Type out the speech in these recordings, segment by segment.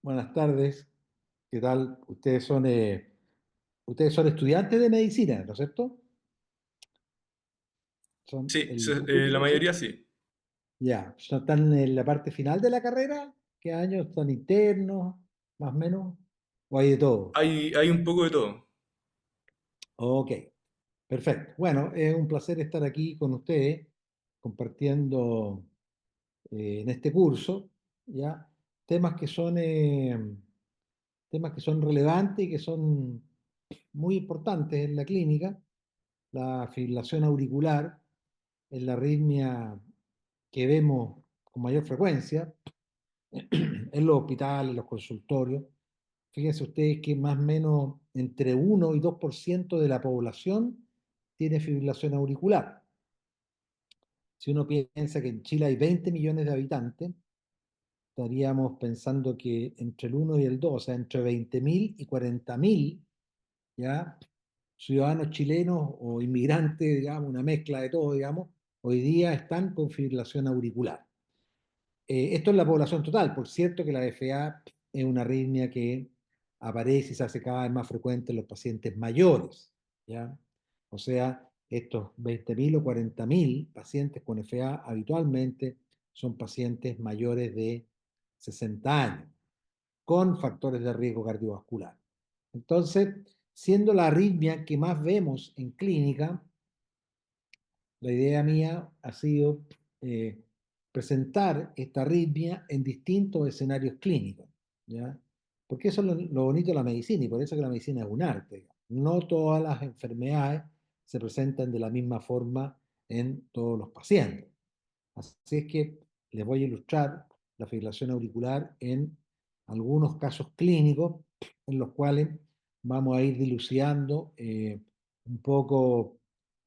Buenas tardes. ¿Qué tal? Ustedes son estudiantes de medicina, ¿no es cierto? Son Sí, el la último, ¿sí? mayoría sí. Ya, ¿están en la parte final de la carrera? ¿Qué años? ¿Están internos, más o menos? ¿O hay de todo? Hay un poco de todo. Ok, perfecto. Bueno, es un placer estar aquí con ustedes compartiendo en este curso, ¿ya? Temas que son, eh, temas que son relevantes y que son muy importantes en la clínica. La fibrilación auricular es la arritmia que vemos con mayor frecuencia en los hospitales, en los consultorios. Fíjense ustedes que más o menos entre 1 y 2% de la población tiene fibrilación auricular. Si uno piensa que en Chile hay 20 millones de habitantes, estaríamos pensando que entre el 1 y el 2, o sea, entre 20.000 y 40.000, ¿ya? Ciudadanos chilenos o inmigrantes, digamos, una mezcla de todo, digamos, hoy día están con fibrilación auricular. Esto es la población total. Por cierto que la FA es una arritmia que aparece y se hace cada vez más frecuente en los pacientes mayores, ¿ya? O sea, estos 20.000 o 40.000 pacientes con FA habitualmente son pacientes mayores de 60 años, con factores de riesgo cardiovascular. Entonces, siendo la arritmia que más vemos en clínica, la idea mía ha sido eh, presentar esta arritmia en distintos escenarios clínicos, ¿ya? Porque eso es lo bonito de la medicina y por eso que la medicina es un arte. No todas las enfermedades se presentan de la misma forma en todos los pacientes. Así es que les voy a ilustrar la fibrilación auricular en algunos casos clínicos en los cuales vamos a ir dilucidando un poco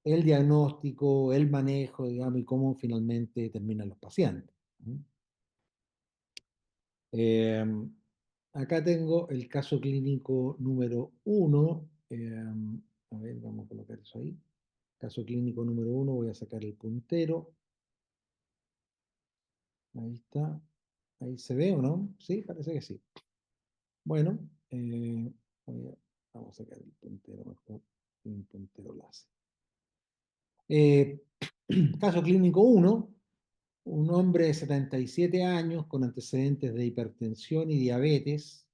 el diagnóstico, el manejo, digamos, y cómo finalmente terminan los pacientes. Eh, Acá tengo el caso clínico número uno. A ver, vamos a colocar eso ahí. Caso clínico número uno, voy a sacar el puntero. Ahí está. Ahí se ve o no. Sí, parece que sí. Bueno, vamos a sacar el puntero mejor. Un puntero láser. Eh, Caso clínico uno, un hombre de 77 años con antecedentes de hipertensión y diabetes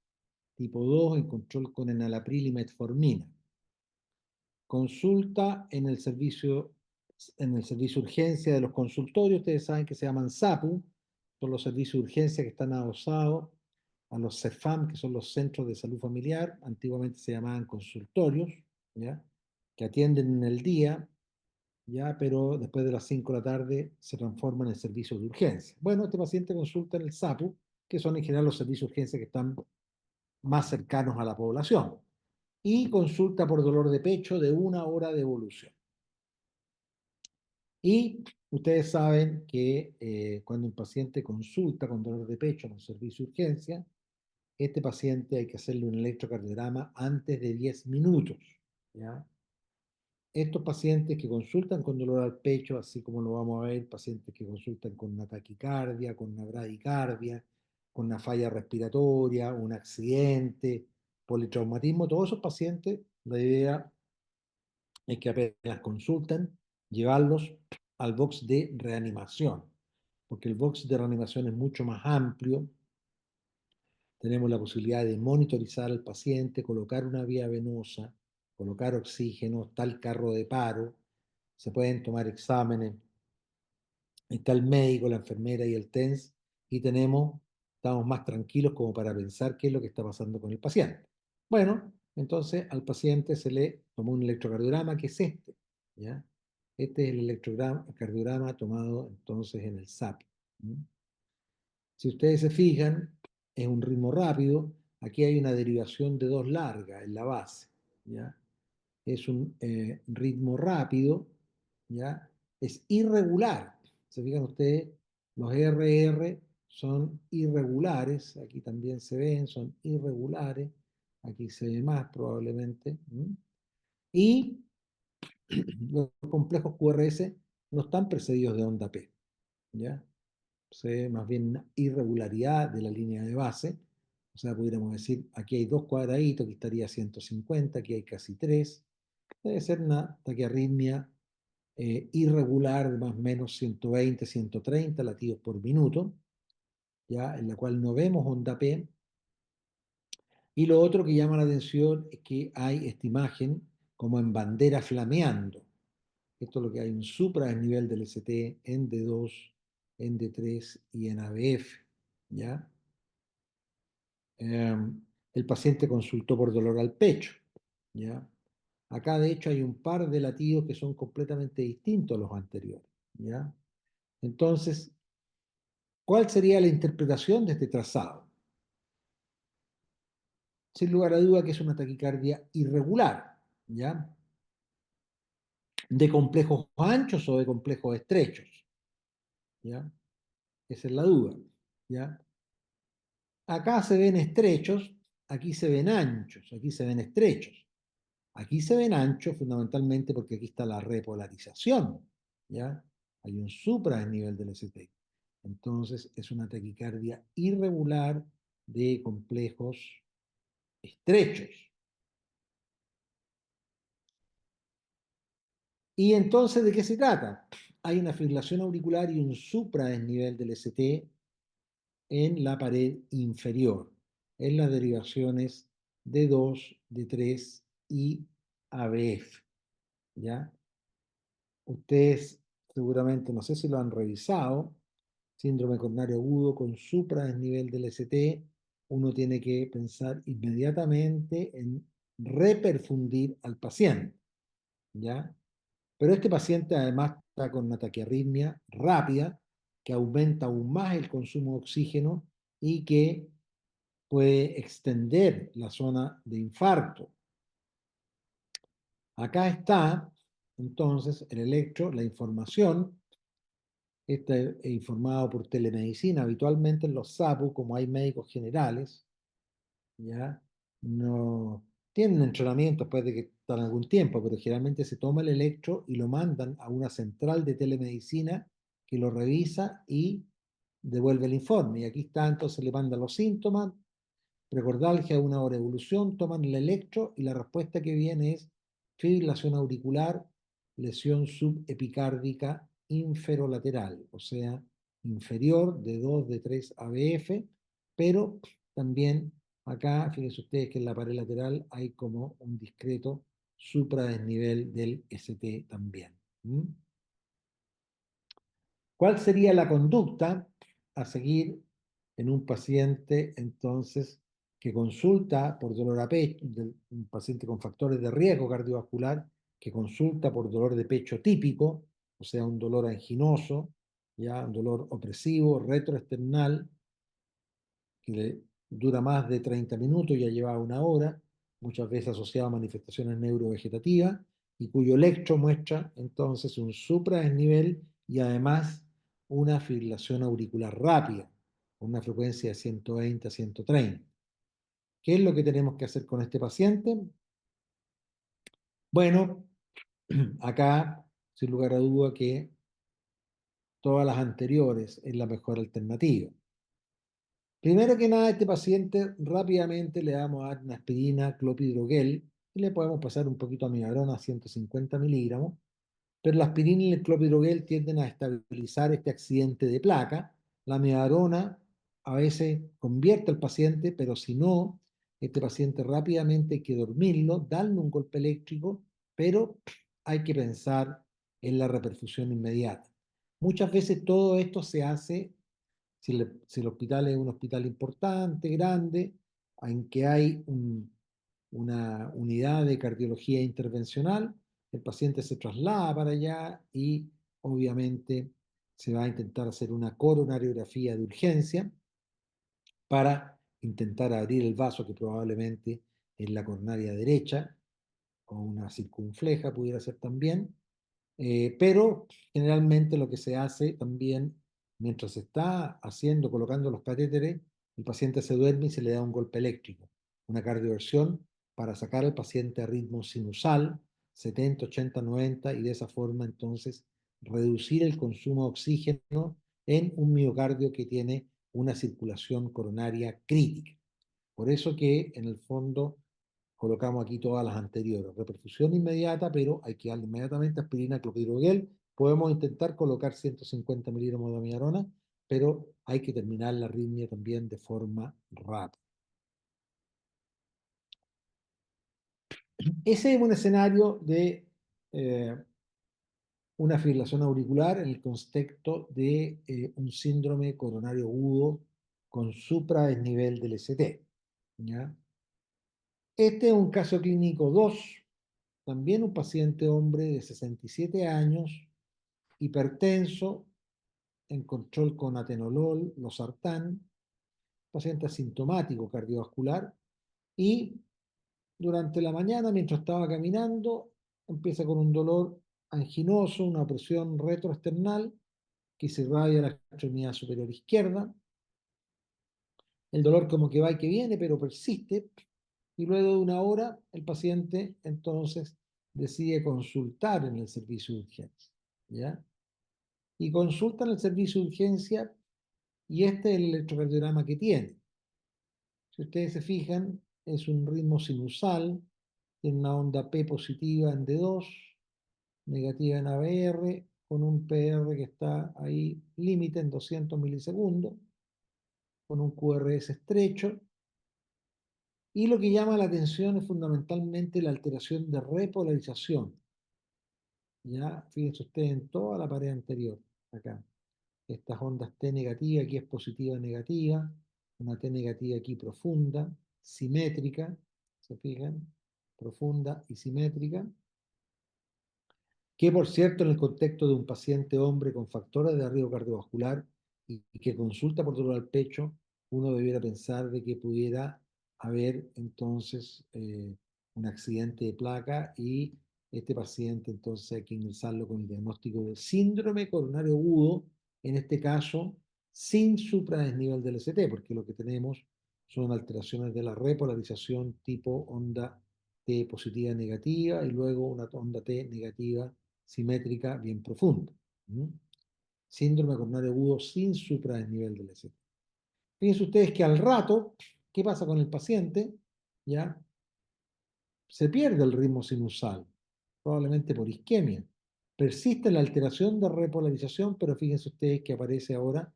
tipo 2 en control con enalapril y metformina. Consulta en el servicio de urgencia de los consultorios. Ustedes saben que se llaman SAPU, son los servicios de urgencia que están adosados a los CEFAM, que son los centros de salud familiar. Antiguamente se llamaban consultorios, ¿ya? Que atienden en el día, ya, pero después de las 5 de la tarde se transforman en servicios de urgencia. Bueno, este paciente consulta en el SAPU, que son en general los servicios de urgencia que están más cercanos a la población, y consulta por dolor de pecho de 1 hora de evolución. Y ustedes saben que cuando un paciente consulta con dolor de pecho en un servicio de urgencia, este paciente hay que hacerle un electrocardiograma antes de 10 minutos, ¿ya? Estos pacientes que consultan con dolor al pecho, así como lo vamos a ver, pacientes que consultan con una taquicardia, con una bradicardia, con una falla respiratoria, un accidente, politraumatismo, todos esos pacientes, la idea es que apenas consultan, llevarlos al box de reanimación, porque el box de reanimación es mucho más amplio. Tenemos la posibilidad de monitorizar al paciente, colocar una vía venosa, colocar oxígeno, está el carro de paro, se pueden tomar exámenes, está el médico, la enfermera y el TENS, y estamos más tranquilos como para pensar qué es lo que está pasando con el paciente. Bueno, entonces al paciente se le tomó un electrocardiograma, que es este, ¿ya? Este es el electrocardiograma tomado entonces en el SAP. Si ustedes se fijan, es un ritmo rápido. Aquí hay una derivación de dos largas en la base, ¿ya? Es un ritmo rápido, ¿ya? Es irregular. Se fijan ustedes, los RR son irregulares. Aquí también se ven, son irregulares. Aquí se ve más probablemente. Y los complejos QRS no están precedidos de onda P, ¿ya? Se ve más bien una irregularidad de la línea de base, O sea, pudiéramos decir, aquí hay 2 cuadraditos, aquí estaría 150, aquí hay casi 3. Debe ser una taquiarritmia irregular de más o menos 120, 130 latidos por minuto, ¿ya? En la cual no vemos onda P. Y lo otro que llama la atención es que hay esta imagen como en bandera flameando. Esto es lo que hay un supra a nivel del ST en D2, en D3 y en ABF, ¿ya? El paciente consultó por dolor al pecho, ¿ya? Acá de hecho hay un par de latidos que son completamente distintos a los anteriores, ¿ya? Entonces, ¿cuál sería la interpretación de este trazado? Sin lugar a duda que es una taquicardia irregular, ¿ya? De complejos anchos o de complejos estrechos, ¿ya? Esa es la duda, ¿ya? Acá se ven estrechos, aquí se ven anchos, aquí se ven estrechos. Aquí se ven anchos fundamentalmente porque aquí está la repolarización, ¿ya? Hay un supra en nivel del ST. Entonces es una taquicardia irregular de complejos estrechos. ¿Y entonces de qué se trata? Hay una fibrilación auricular y un supraesnivel del ST en la pared inferior, en las derivaciones D2, D3 y ABF, ¿ya? Ustedes seguramente, no sé si lo han revisado, síndrome coronario agudo con supraesnivel del ST, uno tiene que pensar inmediatamente en reperfundir al paciente, ¿ya? Pero este paciente además está con una taquiarritmia rápida que aumenta aún más el consumo de oxígeno y que puede extender la zona de infarto. Acá está entonces el electro, la información. Está informado por telemedicina. Habitualmente en los SAPU, como hay médicos generales, ya no tienen entrenamiento después de que están algún tiempo, pero generalmente se toma el electro y lo mandan a una central de telemedicina que lo revisa y devuelve el informe. Y aquí está, entonces le mandan los síntomas, precordalgia, una hora de evolución, toman el electro y la respuesta que viene es fibrilación auricular, lesión subepicárdica inferolateral, o sea, inferior de 2 de 3 ABF, pero también acá, fíjense ustedes que en la pared lateral hay como un discreto supradesnivel del ST también. ¿Mm? ¿Cuál sería la conducta a seguir en un paciente entonces que consulta por dolor a pecho, un paciente con factores de riesgo cardiovascular, que consulta por dolor de pecho típico, o sea, un dolor anginoso, ya un dolor opresivo, retroesternal, que dura más de 30 minutos, ya lleva una hora, muchas veces asociado a manifestaciones neurovegetativas, y cuyo electro muestra entonces un supraesnivel y además una fibrilación auricular rápida, con una frecuencia de 120 a 130. ¿Qué es lo que tenemos que hacer con este paciente? Bueno, acá, sin lugar a duda, que todas las anteriores es la mejor alternativa. Primero que nada, a este paciente rápidamente le vamos a dar una aspirina, clopidogrel, y le podemos pasar un poquito de amiodarona, 150 miligramos, pero la aspirina y el clopidogrel tienden a estabilizar este accidente de placa. La amiodarona a veces convierte al paciente, pero si no, este paciente rápidamente hay que dormirlo, darle un golpe eléctrico, pero hay que pensar en la reperfusión inmediata. Muchas veces todo esto se hace si el hospital es un hospital importante, grande, en que hay una unidad de cardiología intervencional, el paciente se traslada para allá y obviamente se va a intentar hacer una coronariografía de urgencia para intentar abrir el vaso que probablemente es la coronaria derecha o una circunfleja pudiera ser también. Pero generalmente lo que se hace también, mientras se está haciendo, colocando los catéteres, el paciente se duerme y se le da un golpe eléctrico, una cardioversión para sacar al paciente a ritmo sinusal, 70, 80, 90, y de esa forma entonces reducir el consumo de oxígeno en un miocardio que tiene una circulación coronaria crítica. Por eso que en el fondo colocamos aquí todas las anteriores. Reperfusión inmediata, pero hay que darle inmediatamente aspirina, clopidogrel. Podemos intentar colocar 150 miligramos de amiodarona, pero hay que terminar la arritmia también de forma rápida. Ese es un escenario de una fibrilación auricular en el contexto de un síndrome coronario agudo con supradesnivel del ST. ¿Ya? Este es un caso clínico 2, también un paciente hombre de 67 años, hipertenso, en control con atenolol, losartán, paciente asintomático cardiovascular, y durante la mañana, mientras estaba caminando, empieza con un dolor anginoso, una presión retroesternal que se irradia la extremidad superior izquierda. El dolor como que va y que viene, pero persiste. Y luego de una hora, el paciente entonces decide consultar en el servicio de urgencia. ¿Ya? Y consulta en el servicio de urgencia y este es el electrocardiograma que tiene. Si ustedes se fijan, es un ritmo sinusal, tiene una onda P positiva en D2, negativa en ABR, con un PR que está ahí límite en 200 milisegundos, con un QRS estrecho. Y lo que llama la atención es fundamentalmente la alteración de repolarización. Ya, fíjense ustedes en toda la pared anterior, acá. Estas ondas T negativa, aquí es positiva negativa, una T negativa aquí profunda, simétrica, ¿se fijan? Profunda y simétrica, que por cierto en el contexto de un paciente hombre con factores de riesgo cardiovascular y que consulta por dolor al pecho, uno debiera pensar de que pudiera haber entonces un accidente de placa y este paciente entonces hay que ingresarlo con el diagnóstico de síndrome coronario agudo, en este caso sin supradesnivel del ST, porque lo que tenemos son alteraciones de la repolarización tipo onda T positiva negativa y luego una onda T negativa simétrica bien profunda. ¿Mm? Síndrome coronario agudo sin supradesnivel del ST. Fíjense ustedes que al rato, ¿qué pasa con el paciente? ¿Ya? Se pierde el ritmo sinusal, probablemente por isquemia. Persiste la alteración de repolarización, pero fíjense ustedes que aparece ahora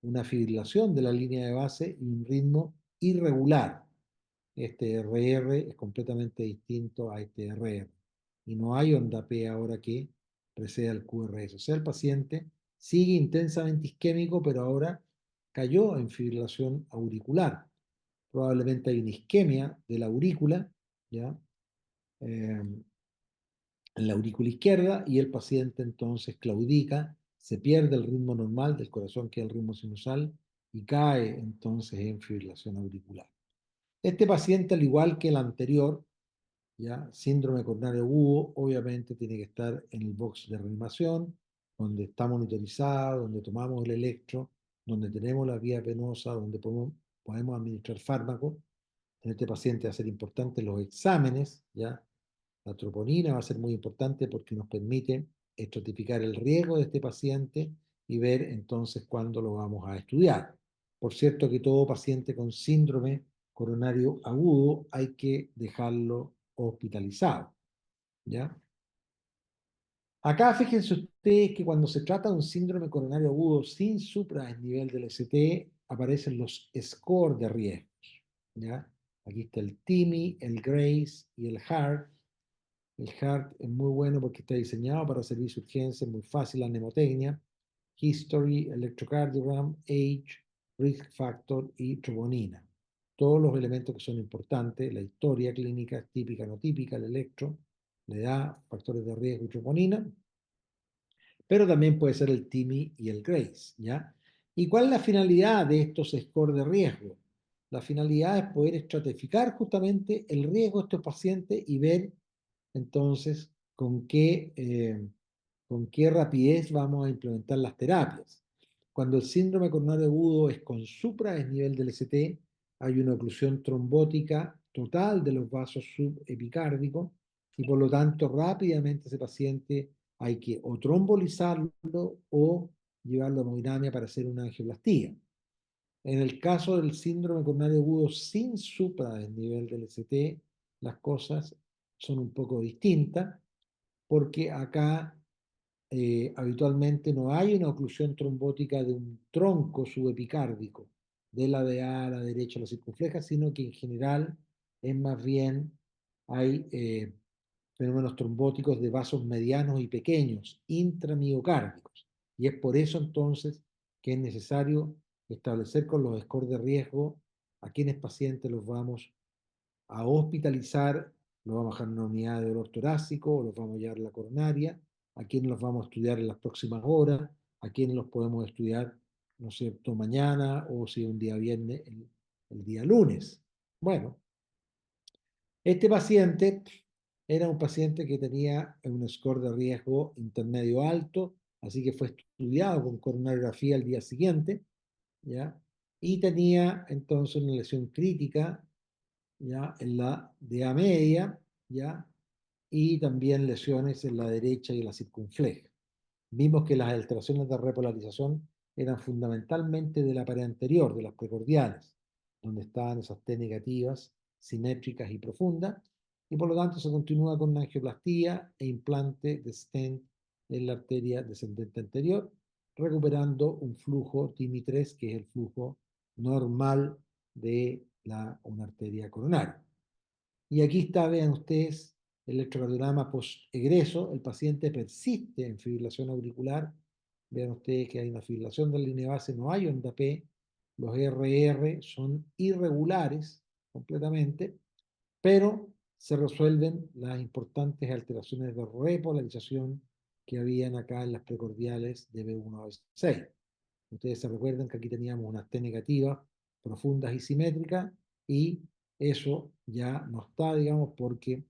una fibrilación de la línea de base y un ritmo irregular. Este RR es completamente distinto a este RR. Y no hay onda P ahora que preceda al QRS. O sea, el paciente sigue intensamente isquémico, pero ahora cayó en fibrilación auricular. Probablemente hay una isquemia de la aurícula, ¿ya? En la aurícula izquierda y el paciente entonces claudica, se pierde el ritmo normal del corazón, que es el ritmo sinusal, y cae entonces en fibrilación auricular. Este paciente, al igual que el anterior, ¿ya? Síndrome coronario agudo, obviamente tiene que estar en el box de reanimación, donde está monitorizado, donde tomamos el electro, donde tenemos la vía venosa, donde podemos administrar fármacos. En este paciente va a ser importante los exámenes, ¿ya? La troponina va a ser muy importante porque nos permite estratificar el riesgo de este paciente y ver entonces cuándo lo vamos a estudiar. Por cierto que todo paciente con síndrome coronario agudo hay que dejarlo hospitalizado, ¿ya? Acá fíjense ustedes que cuando se trata de un síndrome coronario agudo sin supradesnivel del ST, aparecen los scores de riesgos, ¿ya? Aquí está el TIMI, el GRACE y el HART. El HART es muy bueno porque está diseñado para servicio de urgencia, es muy fácil la mnemotecnia, history, electrocardiogram, age, risk factor y troponina. Todos los elementos que son importantes, la historia clínica, típica, no típica, el electro, la edad, factores de riesgo y troponina, pero también puede ser el TIMI y el GRACE, ¿ya? ¿Y cuál es la finalidad de estos scores de riesgo? La finalidad es poder estratificar justamente el riesgo de estos pacientes y ver entonces con qué rapidez vamos a implementar las terapias. Cuando el síndrome coronario agudo es con supradesnivel del ST, hay una oclusión trombótica total de los vasos subepicárdicos y por lo tanto rápidamente ese paciente hay que o trombolizarlo o llevarlo a hemodinamia para hacer una angioplastía. En el caso del síndrome coronario agudo sin supradesnivel del ST, las cosas son un poco distintas, porque acá habitualmente no hay una oclusión trombótica de un tronco subepicárdico, de la de A a la derecha de la circunfleja, sino que en general es más bien hay fenómenos trombóticos de vasos medianos y pequeños, intramiocárdicos. Y es por eso entonces que es necesario establecer con los scores de riesgo a quienes pacientes los vamos a hospitalizar, los vamos a dejar en una unidad de dolor torácico o los vamos a llevar a la coronaria, a quienes los vamos a estudiar en las próximas horas, a quienes los podemos estudiar, ¿no es cierto?, mañana o si un día viernes, el día lunes. Bueno, este paciente era un paciente que tenía un score de riesgo intermedio alto, así que fue estudiado con coronariografía al día siguiente, ¿ya? Y tenía entonces una lesión crítica, ¿ya? En la DA media, ¿ya? Y también lesiones en la derecha y en la circunfleja. Vimos que las alteraciones de repolarización eran fundamentalmente de la pared anterior, de las precordiales, donde estaban esas T negativas, simétricas y profundas, y por lo tanto se continúa con una angioplastía e implante de stent en la arteria descendente anterior, recuperando un flujo TIMI3, que es el flujo normal de una arteria coronaria. Y aquí está, vean ustedes, el electrocardiograma post-egreso. El paciente persiste en fibrilación auricular. Vean ustedes que hay una fibrilación de la línea base, no hay onda P. Los RR son irregulares completamente, pero se resuelven las importantes alteraciones de repolarización que habían acá en las precordiales de B1 a B6. Ustedes se recuerdan que aquí teníamos unas T negativas profundas y simétricas y eso ya no está, digamos, porque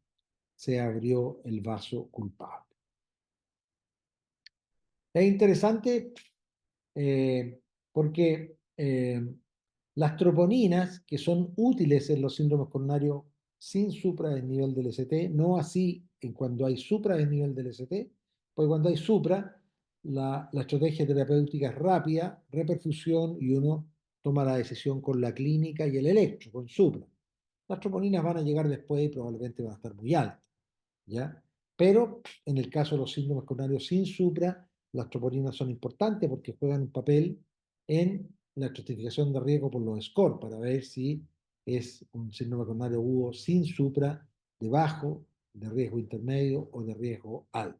se abrió el vaso culpable. Es interesante porque las troponinas, que son útiles en los síndromes coronarios sin supradesnivel del ST, no así en cuando hay supradesnivel del ST, porque cuando hay supra, la estrategia terapéutica es rápida, reperfusión y uno toma la decisión con la clínica y el electro, con supra. Las troponinas van a llegar después y probablemente van a estar muy altas, ¿ya? Pero en el caso de los síndromes coronarios sin supra, las troponinas son importantes porque juegan un papel en la estratificación de riesgo por los scores para ver si es un síndrome coronario agudo sin supra, de bajo, de riesgo intermedio o de riesgo alto.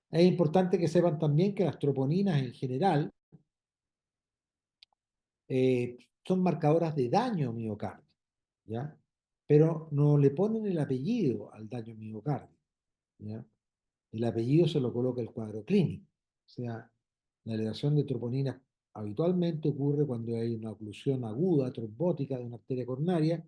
Es importante que sepan también que las troponinas en general son marcadoras de daño miocardio, ¿ya? Pero no le ponen el apellido al daño miocardio, ¿ya? El apellido se lo coloca el cuadro clínico. O sea, la elevación de troponinas habitualmente ocurre cuando hay una oclusión aguda trombótica de una arteria coronaria,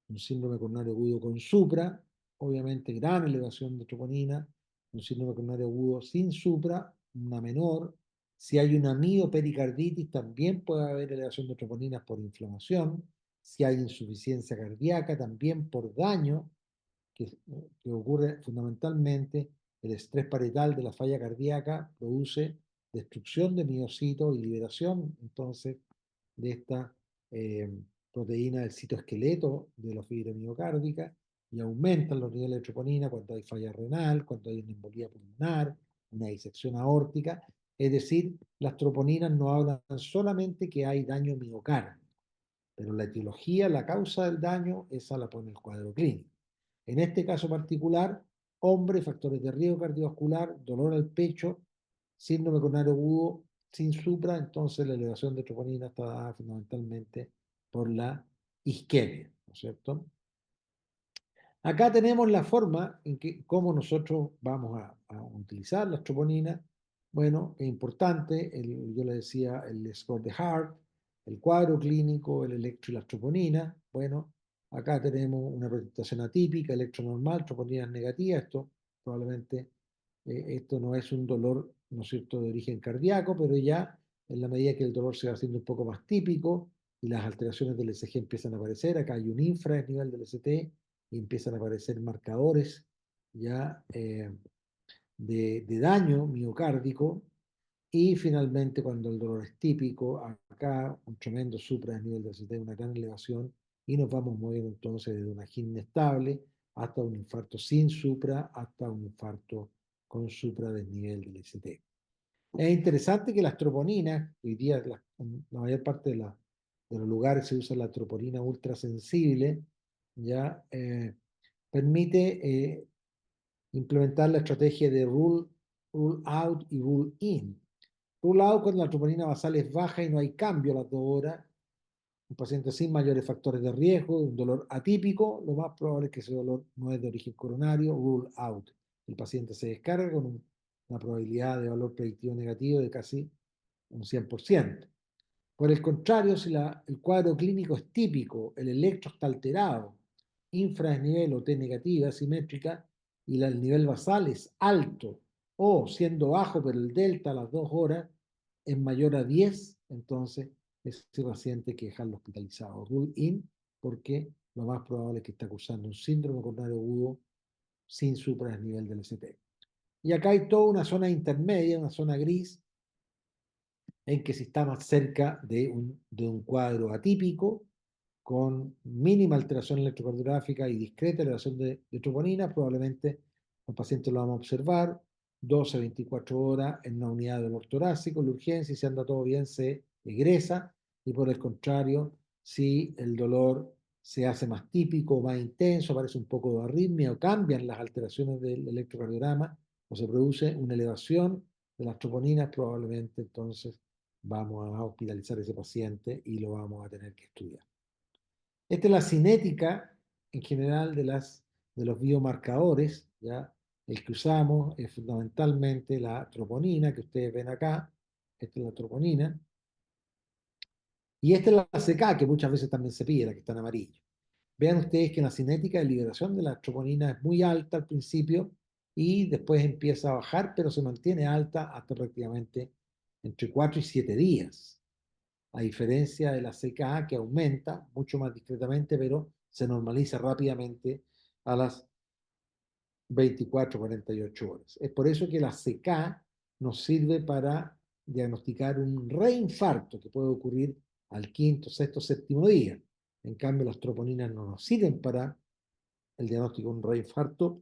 un síndrome coronario agudo con supra, obviamente gran elevación de troponina, un síndrome coronario agudo sin supra, una menor. Si hay una miopericarditis, también puede haber elevación de troponinas por inflamación. Si hay insuficiencia cardíaca, también por daño que ocurre fundamentalmente, el estrés parietal de la falla cardíaca produce destrucción de miocitos y liberación entonces de esta eh, proteína del citoesqueleto de la fibra miocárdica y aumentan los niveles de troponina cuando hay falla renal, cuando hay una embolía pulmonar, una disección aórtica. Es decir, las troponinas no hablan solamente que hay daño miocárdico, pero la etiología, la causa del daño, esa la pone el cuadro clínico. En este caso particular, hombre, factores de riesgo cardiovascular, dolor al pecho, síndrome coronario agudo sin supra, entonces la elevación de troponina está dada fundamentalmente por la isquemia, ¿no es cierto? Acá tenemos la forma en que cómo nosotros vamos a utilizar las troponinas. Bueno, es importante, yo le decía el score de Hart, el cuadro clínico, el electro y las troponinas. Bueno, acá tenemos una presentación atípica, electro normal, troponinas negativas. Esto probablemente, esto no es un dolor, ¿no es cierto?, de origen cardíaco, pero ya en la medida que el dolor se va haciendo un poco más típico y las alteraciones del ECG empiezan a aparecer, acá hay un infra a nivel del ST, y empiezan a aparecer marcadores ya de daño miocárdico. Y finalmente, cuando el dolor es típico, acá un tremendo supra del nivel de ACT, una gran elevación, y nos vamos moviendo entonces desde una angina inestable hasta un infarto sin supra, hasta un infarto con supra del nivel del ST. Es interesante que las troponinas, hoy día en la mayor parte de los lugares se usa la troponina ultrasensible, ya permite implementar la estrategia de rule out y rule in. Rule out cuando la troponina basal es baja y no hay cambio a las 2 horas, un paciente sin mayores factores de riesgo, un dolor atípico, lo más probable es que ese dolor no es de origen coronario, rule out. El paciente se descarga con una probabilidad de valor predictivo negativo de casi un 100%. Por el contrario, si el cuadro clínico es típico, el electro está alterado, infradesnivel o T negativa, asimétrica, y el nivel basal es alto, o siendo bajo, pero el delta a las 2 horas es mayor a 10, entonces ese paciente hay que dejarlo hospitalizado. Rule in, porque lo más probable es que está cursando un síndrome coronario agudo sin supradesnivel del ST. Y acá hay toda una zona intermedia, una zona gris, en que si está más cerca de un cuadro atípico, con mínima alteración electrocardiográfica y discreta elevación de troponina, probablemente los pacientes lo vamos a observar 12 a 24 horas en una unidad de dolor torácico, la urgencia, y si anda todo bien, se egresa, y por el contrario, si el dolor se hace más típico, más intenso, aparece un poco de arritmia o cambian las alteraciones del electrocardiograma o se produce una elevación de las troponinas, probablemente entonces vamos a hospitalizar a ese paciente y lo vamos a tener que estudiar. Esta es la cinética en general de los biomarcadores, ¿ya? El que usamos es fundamentalmente la troponina, que ustedes ven acá. Esta es la troponina. Y esta es la CK, que muchas veces también se pide, la que está en amarillo. Vean ustedes que la cinética de liberación de la troponina es muy alta al principio y después empieza a bajar, pero se mantiene alta hasta prácticamente entre 4 y 7 días, a diferencia de la CK, que aumenta mucho más discretamente, pero se normaliza rápidamente a las 24, 48 horas. Es por eso que la CK nos sirve para diagnosticar un reinfarto que puede ocurrir al quinto, sexto, séptimo día. En cambio, las troponinas no nos sirven para el diagnóstico de un reinfarto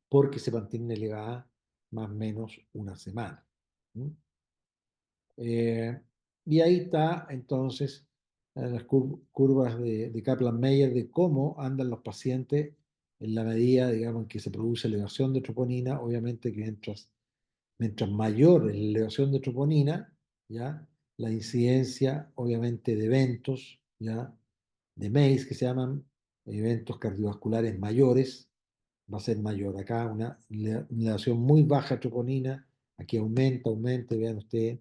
porque se mantiene elevada más o menos una semana. ¿Mm? Eh, y ahí está entonces las curvas de Kaplan-Meier de cómo andan los pacientes en la medida, digamos, en que se produce elevación de troponina. Obviamente que mientras mayor es la elevación de troponina, ¿ya? La incidencia, obviamente, de eventos, ¿ya? De MACE, que se llaman eventos cardiovasculares mayores, va a ser mayor. Acá una elevación muy baja de troponina, aquí aumenta, vean ustedes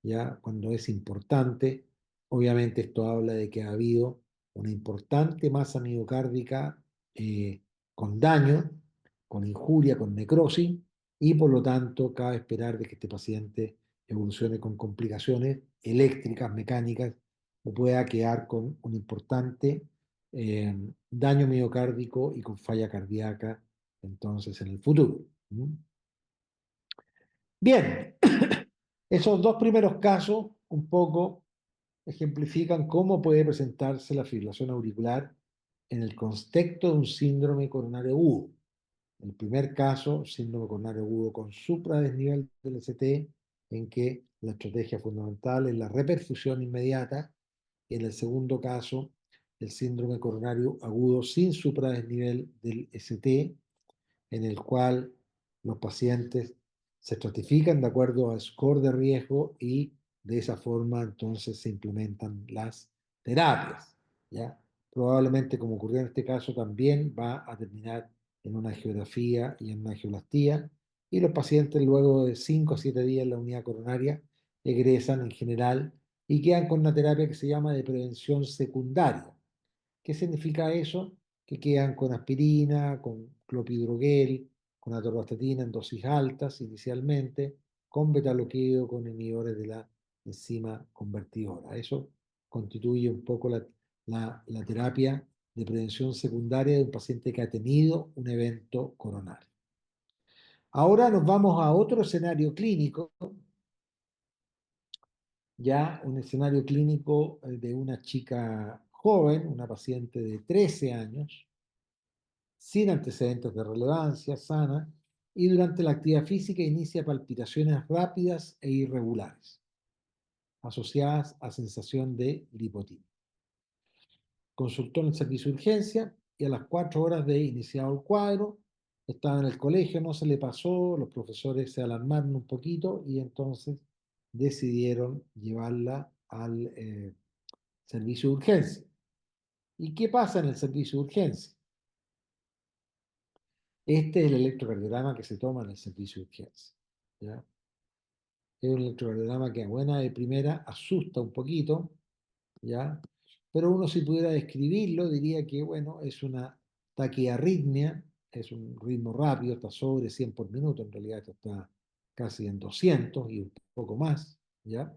ya cuando es importante. Obviamente esto habla de que ha habido una importante masa miocárdica con daño, con injuria, con necrosis, y por lo tanto cabe esperar de que este paciente evolucione con complicaciones eléctricas, mecánicas, o pueda quedar con un importante daño miocárdico y con falla cardíaca entonces en el futuro. ¿Mm? Bien, esos dos primeros casos un poco ejemplifican cómo puede presentarse la fibrilación auricular en el contexto de un síndrome coronario agudo. El primer caso, síndrome coronario agudo con supradesnivel del ST, en que la estrategia fundamental es la reperfusión inmediata. Y en el segundo caso, el síndrome coronario agudo sin supradesnivel del ST, en el cual los pacientes se estratifican de acuerdo al score de riesgo y de esa forma entonces se implementan las terapias, ¿ya? Probablemente, como ocurrió en este caso, también va a terminar en una angiografía y en una angioplastía, y los pacientes luego de 5 a 7 días en la unidad coronaria egresan en general y quedan con una terapia que se llama de prevención secundaria. ¿Qué significa eso? Que quedan con aspirina, con clopidogrel, con atorvastatina en dosis altas inicialmente, con betabloqueo, con inhibidores de la enzima convertidora. Eso constituye un poco la terapia de prevención secundaria de un paciente que ha tenido un evento coronario. Ahora nos vamos a otro escenario clínico, ya un escenario clínico de una chica joven, una paciente de 13 años, sin antecedentes de relevancia, sana, y durante la actividad física inicia palpitaciones rápidas e irregulares, asociadas a sensación de lipotimia. Consultó en el servicio de urgencia y a las 4 horas de iniciado el cuadro, estaba en el colegio, no se le pasó, los profesores se alarmaron un poquito y entonces decidieron llevarla al servicio de urgencia. ¿Y qué pasa en el servicio de urgencia? Este es el electrocardiograma que se toma en el servicio de urgencia. ¿Ya? Es un electrocardiograma que a buena de primera asusta un poquito, ¿ya? Pero uno si pudiera describirlo diría que, bueno, es una taquiarritmia, es un ritmo rápido, está sobre 100 por minuto, en realidad esto está casi en 200 y un poco más, ¿ya?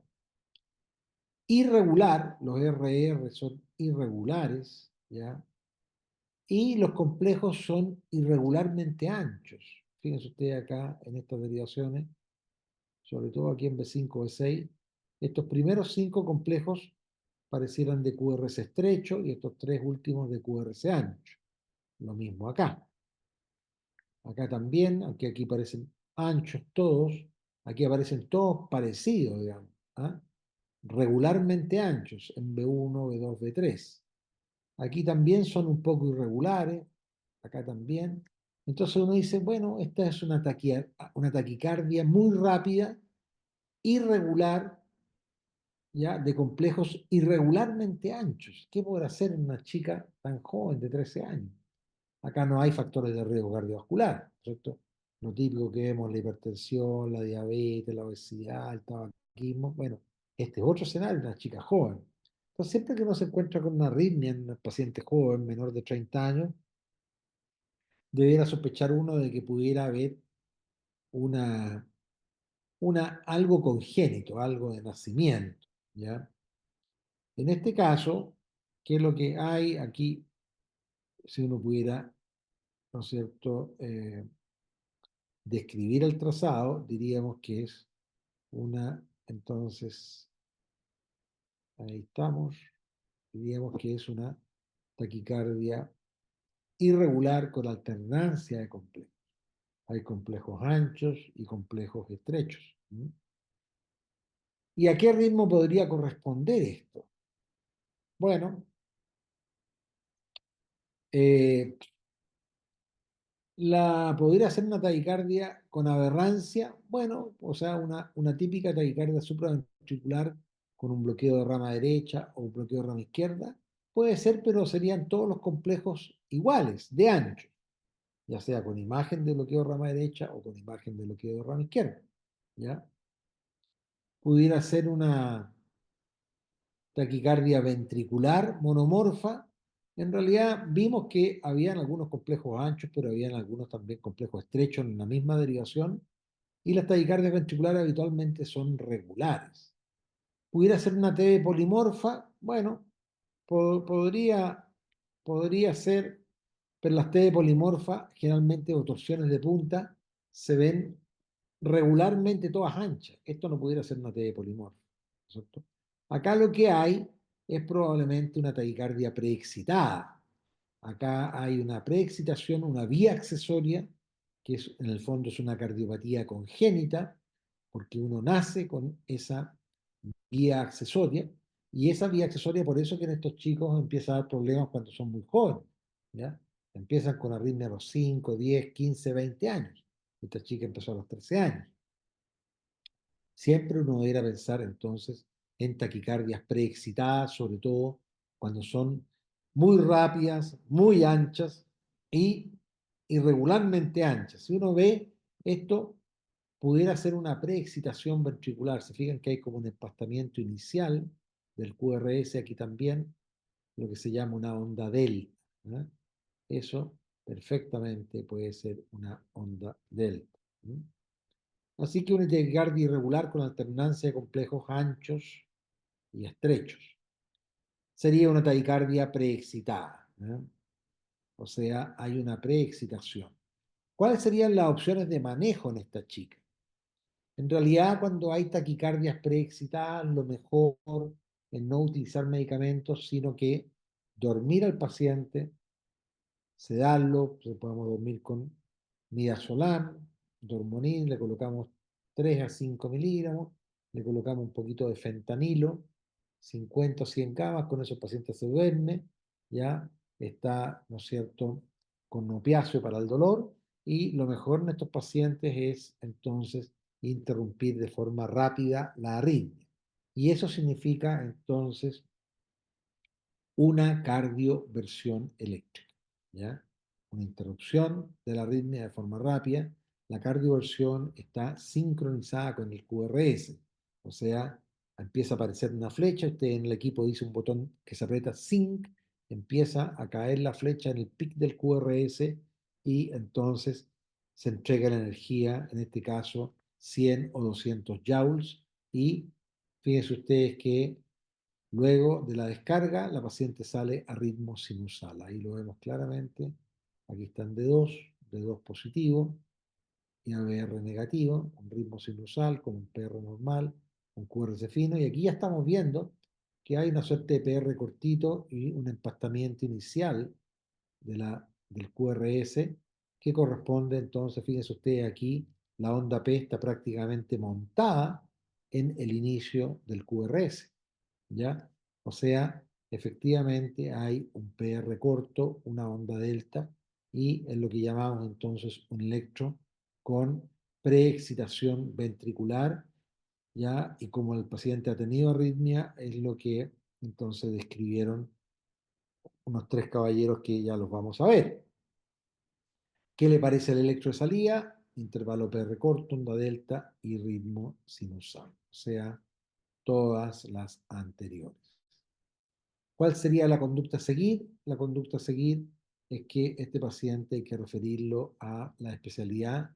Irregular, los RR son irregulares, ¿ya? Y los complejos son irregularmente anchos. Fíjense ustedes acá en estas derivaciones, sobre todo aquí en B5, B6, estos primeros 5 complejos parecieran de QRS estrecho y estos 3 últimos de QRS ancho. Lo mismo acá. Acá también, aunque aquí parecen anchos todos, aquí aparecen todos parecidos, digamos. ¿Ah? Regularmente anchos en B1, B2, B3. Aquí también son un poco irregulares, acá también. Entonces uno dice, bueno, esta es una taquicardia muy rápida, irregular, ¿ya? De complejos irregularmente anchos. ¿Qué podrá hacer una chica tan joven de 13 años? Acá no hay factores de riesgo cardiovascular, ¿cierto? Lo típico que vemos, la hipertensión, la diabetes, la obesidad, el tabaquismo. Bueno, este es otro escenario, una chica joven. Entonces, siempre que uno se encuentra con una arritmia en un paciente joven, menor de 30 años, debiera sospechar uno de que pudiera haber una, algo congénito, algo de nacimiento, ¿ya? En este caso, ¿qué es lo que hay aquí? Si uno pudiera, ¿no es cierto?, describir el trazado, diríamos que es entonces, ahí estamos, diríamos que es una taquicardia irregular con alternancia de complejos. Hay complejos anchos y complejos estrechos. ¿Y a qué ritmo podría corresponder esto? Bueno, eh, podría ser una taquicardia con aberrancia, bueno, o sea, una típica taquicardia supraventricular con un bloqueo de rama derecha o un bloqueo de rama izquierda. Puede ser, pero serían todos los complejos iguales, de ancho, ya sea con imagen de bloqueo de rama derecha o con imagen de bloqueo de rama izquierda. ¿Ya? Pudiera ser una taquicardia ventricular monomorfa. En realidad vimos que habían algunos complejos anchos, pero habían algunos también complejos estrechos en la misma derivación, y las taquicardias ventriculares habitualmente son regulares. ¿Pudiera ser una TB polimorfa? Bueno, podría, podría ser, pero las TB polimorfa, generalmente o torsiones de punta, se ven regularmente todas anchas. Esto no pudiera ser una TB polimorfa, ¿cierto? Acá lo que hay es probablemente una taquicardia preexcitada. Acá hay una preexcitación, una vía accesoria, que en el fondo es una cardiopatía congénita, porque uno nace con esa vía accesoria, y esa vía accesoria, por eso que en estos chicos empieza a dar problemas cuando son muy jóvenes, ¿ya? Empiezan con arritmia a los 5, 10, 15, 20 años. Esta chica empezó a los 13 años. Siempre uno debería pensar entonces en taquicardias preexcitadas, sobre todo cuando son muy rápidas, muy anchas y irregularmente anchas. Si uno ve esto, pudiera ser una preexcitación ventricular. Se fijan que hay como un empastamiento inicial del QRS aquí también, lo que se llama una onda delta. ¿Eh? Eso perfectamente puede ser una onda delta. ¿Eh? Así que una taquicardia irregular con alternancia de complejos anchos y estrechos. Sería una taquicardia preexcitada. ¿Eh? O sea, hay una preexcitación. ¿Cuáles serían las opciones de manejo en esta chica? En realidad, cuando hay taquicardias preexcitadas, lo mejor es no utilizar medicamentos, sino que dormir al paciente, sedarlo, podemos dormir con midazolam, dormonil, le colocamos 3 a 5 miligramos, le colocamos un poquito de fentanilo, 50 o 100 camas, con eso el paciente se duerme, ya está, ¿no es cierto?, con opiáceo para el dolor, y lo mejor en estos pacientes es entonces interrumpir de forma rápida la arritmia. Y eso significa entonces una cardioversión eléctrica, ¿ya? Una interrupción de la arritmia de forma rápida. La cardioversión está sincronizada con el QRS, o sea, empieza a aparecer una flecha, usted en el equipo dice un botón que se aprieta sync, empieza a caer la flecha en el pic del QRS y entonces se entrega la energía, en este caso 100 o 200 joules, y fíjense ustedes que luego de la descarga, la paciente sale a ritmo sinusal. Ahí lo vemos claramente. Aquí están D2 positivo y ABR negativo, un ritmo sinusal con un PR normal, un QRS fino. Y aquí ya estamos viendo que hay una suerte de PR cortito y un empastamiento inicial del QRS que corresponde entonces, fíjense ustedes aquí, la onda P está prácticamente montada en el inicio del QRS. ¿Ya? O sea, efectivamente hay un PR corto, una onda delta, y es lo que llamamos entonces un electro con preexcitación ventricular, ¿ya? Y como el paciente ha tenido arritmia, es lo que entonces describieron unos 3 caballeros que ya los vamos a ver. ¿Qué le parece el electro de salida? Intervalo PR corto, onda delta y ritmo sinusal. O sea, todas las anteriores. ¿Cuál sería la conducta a seguir? La conducta a seguir es que este paciente hay que referirlo a la especialidad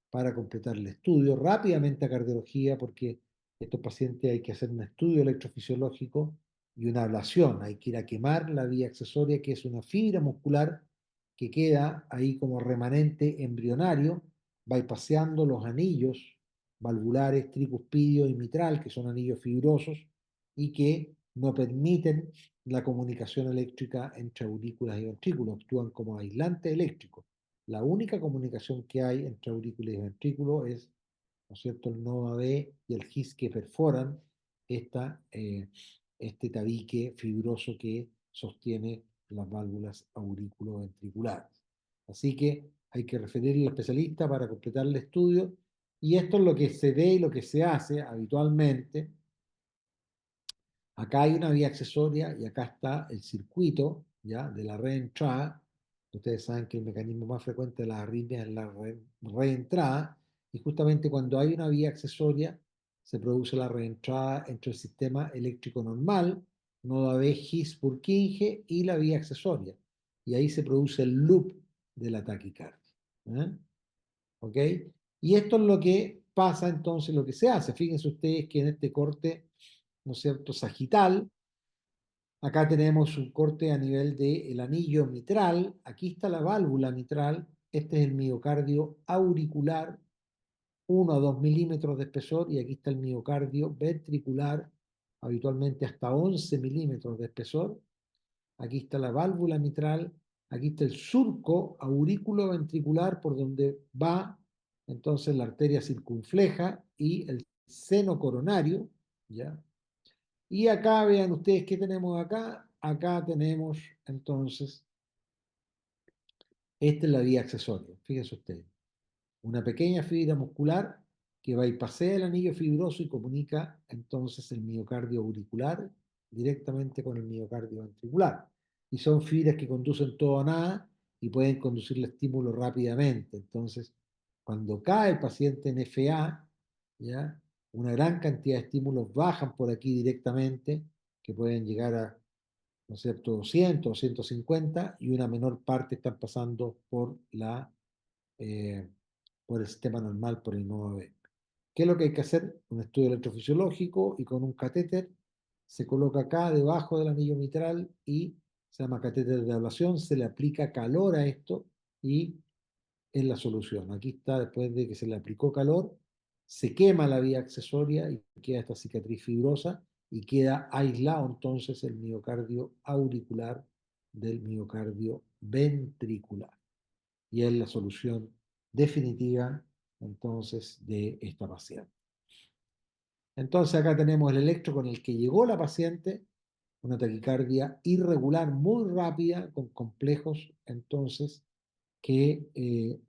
para completar el estudio rápidamente a cardiología, porque estos pacientes hay que hacer un estudio electrofisiológico y una ablación. Hay que ir a quemar la vía accesoria, que es una fibra muscular que queda ahí como remanente embrionario, bypaseando los anillos valvulares tricuspidio y mitral, que son anillos fibrosos y que no permiten la comunicación eléctrica entre aurículas y ventrículos, actúan como aislante eléctrico. La única comunicación que hay entre aurículas y ventrículos es, ¿no es cierto?, el nodo B y el GIS que perforan este tabique fibroso que sostiene las válvulas auriculoventriculares. Así que hay que referirle al especialista para completar el estudio, y esto es lo que se ve y lo que se hace habitualmente. Acá hay una vía accesoria y acá está el circuito, ¿ya?, de la reentrada. Ustedes saben que el mecanismo más frecuente de la arritmia es la reentrada, y justamente cuando hay una vía accesoria se produce la reentrada entre el sistema eléctrico normal, nodo AB, GIS, Purkinje, y la vía accesoria. Y ahí se produce el loop de la taquicardia. ¿Eh? ¿Ok? Y esto es lo que pasa entonces, lo que se hace. Fíjense ustedes que en este corte, ¿no es cierto?, sagital, acá tenemos un corte a nivel del anillo mitral, aquí está la válvula mitral, este es el miocardio auricular, 1 a 2 milímetros de espesor, y aquí está el miocardio ventricular, habitualmente hasta 11 milímetros de espesor. Aquí está la válvula mitral, aquí está el surco auriculoventricular por donde va entonces la arteria circunfleja y el seno coronario, ¿ya? Y acá vean ustedes qué tenemos acá. Acá tenemos entonces, esta es la vía accesoria, fíjense ustedes, una pequeña fibra muscular que bypasea el anillo fibroso y comunica entonces el miocardio auricular directamente con el miocardio ventricular. Y son fibras que conducen todo a nada y pueden conducir el estímulo rápidamente. Entonces, cuando cae el paciente en FA, ¿ya?, una gran cantidad de estímulos bajan por aquí directamente, que pueden llegar a, ¿no es cierto?, 200 o 150, y una menor parte están pasando eh, por el sistema normal, por el nodo B. ¿Qué es lo que hay que hacer? Un estudio electrofisiológico, y con un catéter se coloca acá debajo del anillo mitral y se llama catéter de ablación, se le aplica calor a esto y es la solución. Aquí está, después de que se le aplicó calor, se quema la vía accesoria y queda esta cicatriz fibrosa y queda aislado entonces el miocardio auricular del miocardio ventricular. Y es la solución definitiva entonces de esta paciente. Entonces acá tenemos el electro con el que llegó la paciente, una taquicardia irregular muy rápida con complejos entonces que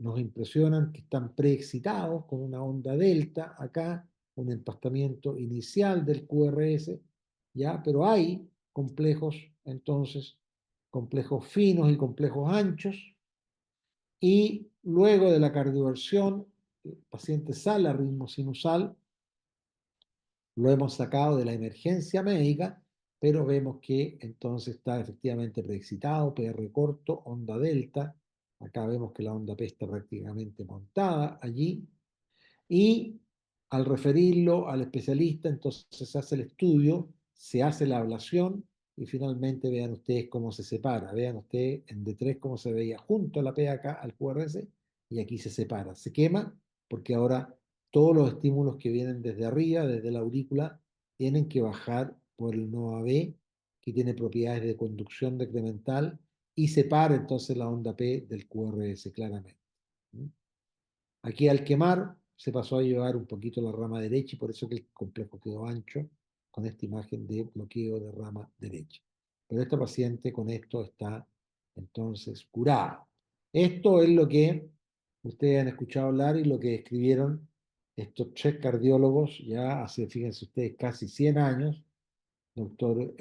nos impresionan, que están preexcitados con una onda delta acá, un empastamiento inicial del QRS, ¿ya? Pero hay complejos entonces, complejos finos y complejos anchos, y luego de la cardioversión, el paciente sale a ritmo sinusal, lo hemos sacado de la emergencia médica, pero vemos que entonces está efectivamente preexcitado, PR corto, onda delta. Acá vemos que la onda P está prácticamente montada allí. Y al referirlo al especialista, entonces se hace el estudio, se hace la ablación y finalmente vean ustedes cómo se separa. Vean ustedes en D3 cómo se veía junto a la P acá al QRS y aquí se separa. Se quema porque ahora todos los estímulos que vienen desde arriba, desde la aurícula, tienen que bajar por el nodo B, que tiene propiedades de conducción decremental y separa entonces la onda P del QRS claramente. ¿Mm? Aquí al quemar se pasó a llevar un poquito la rama derecha y por eso que el complejo quedó ancho con esta imagen de bloqueo de rama derecha. Pero esta paciente con esto está entonces curada. Esto es lo que ustedes han escuchado hablar y lo que escribieron estos tres cardiólogos ya hace, fíjense ustedes, casi 100 años, doctor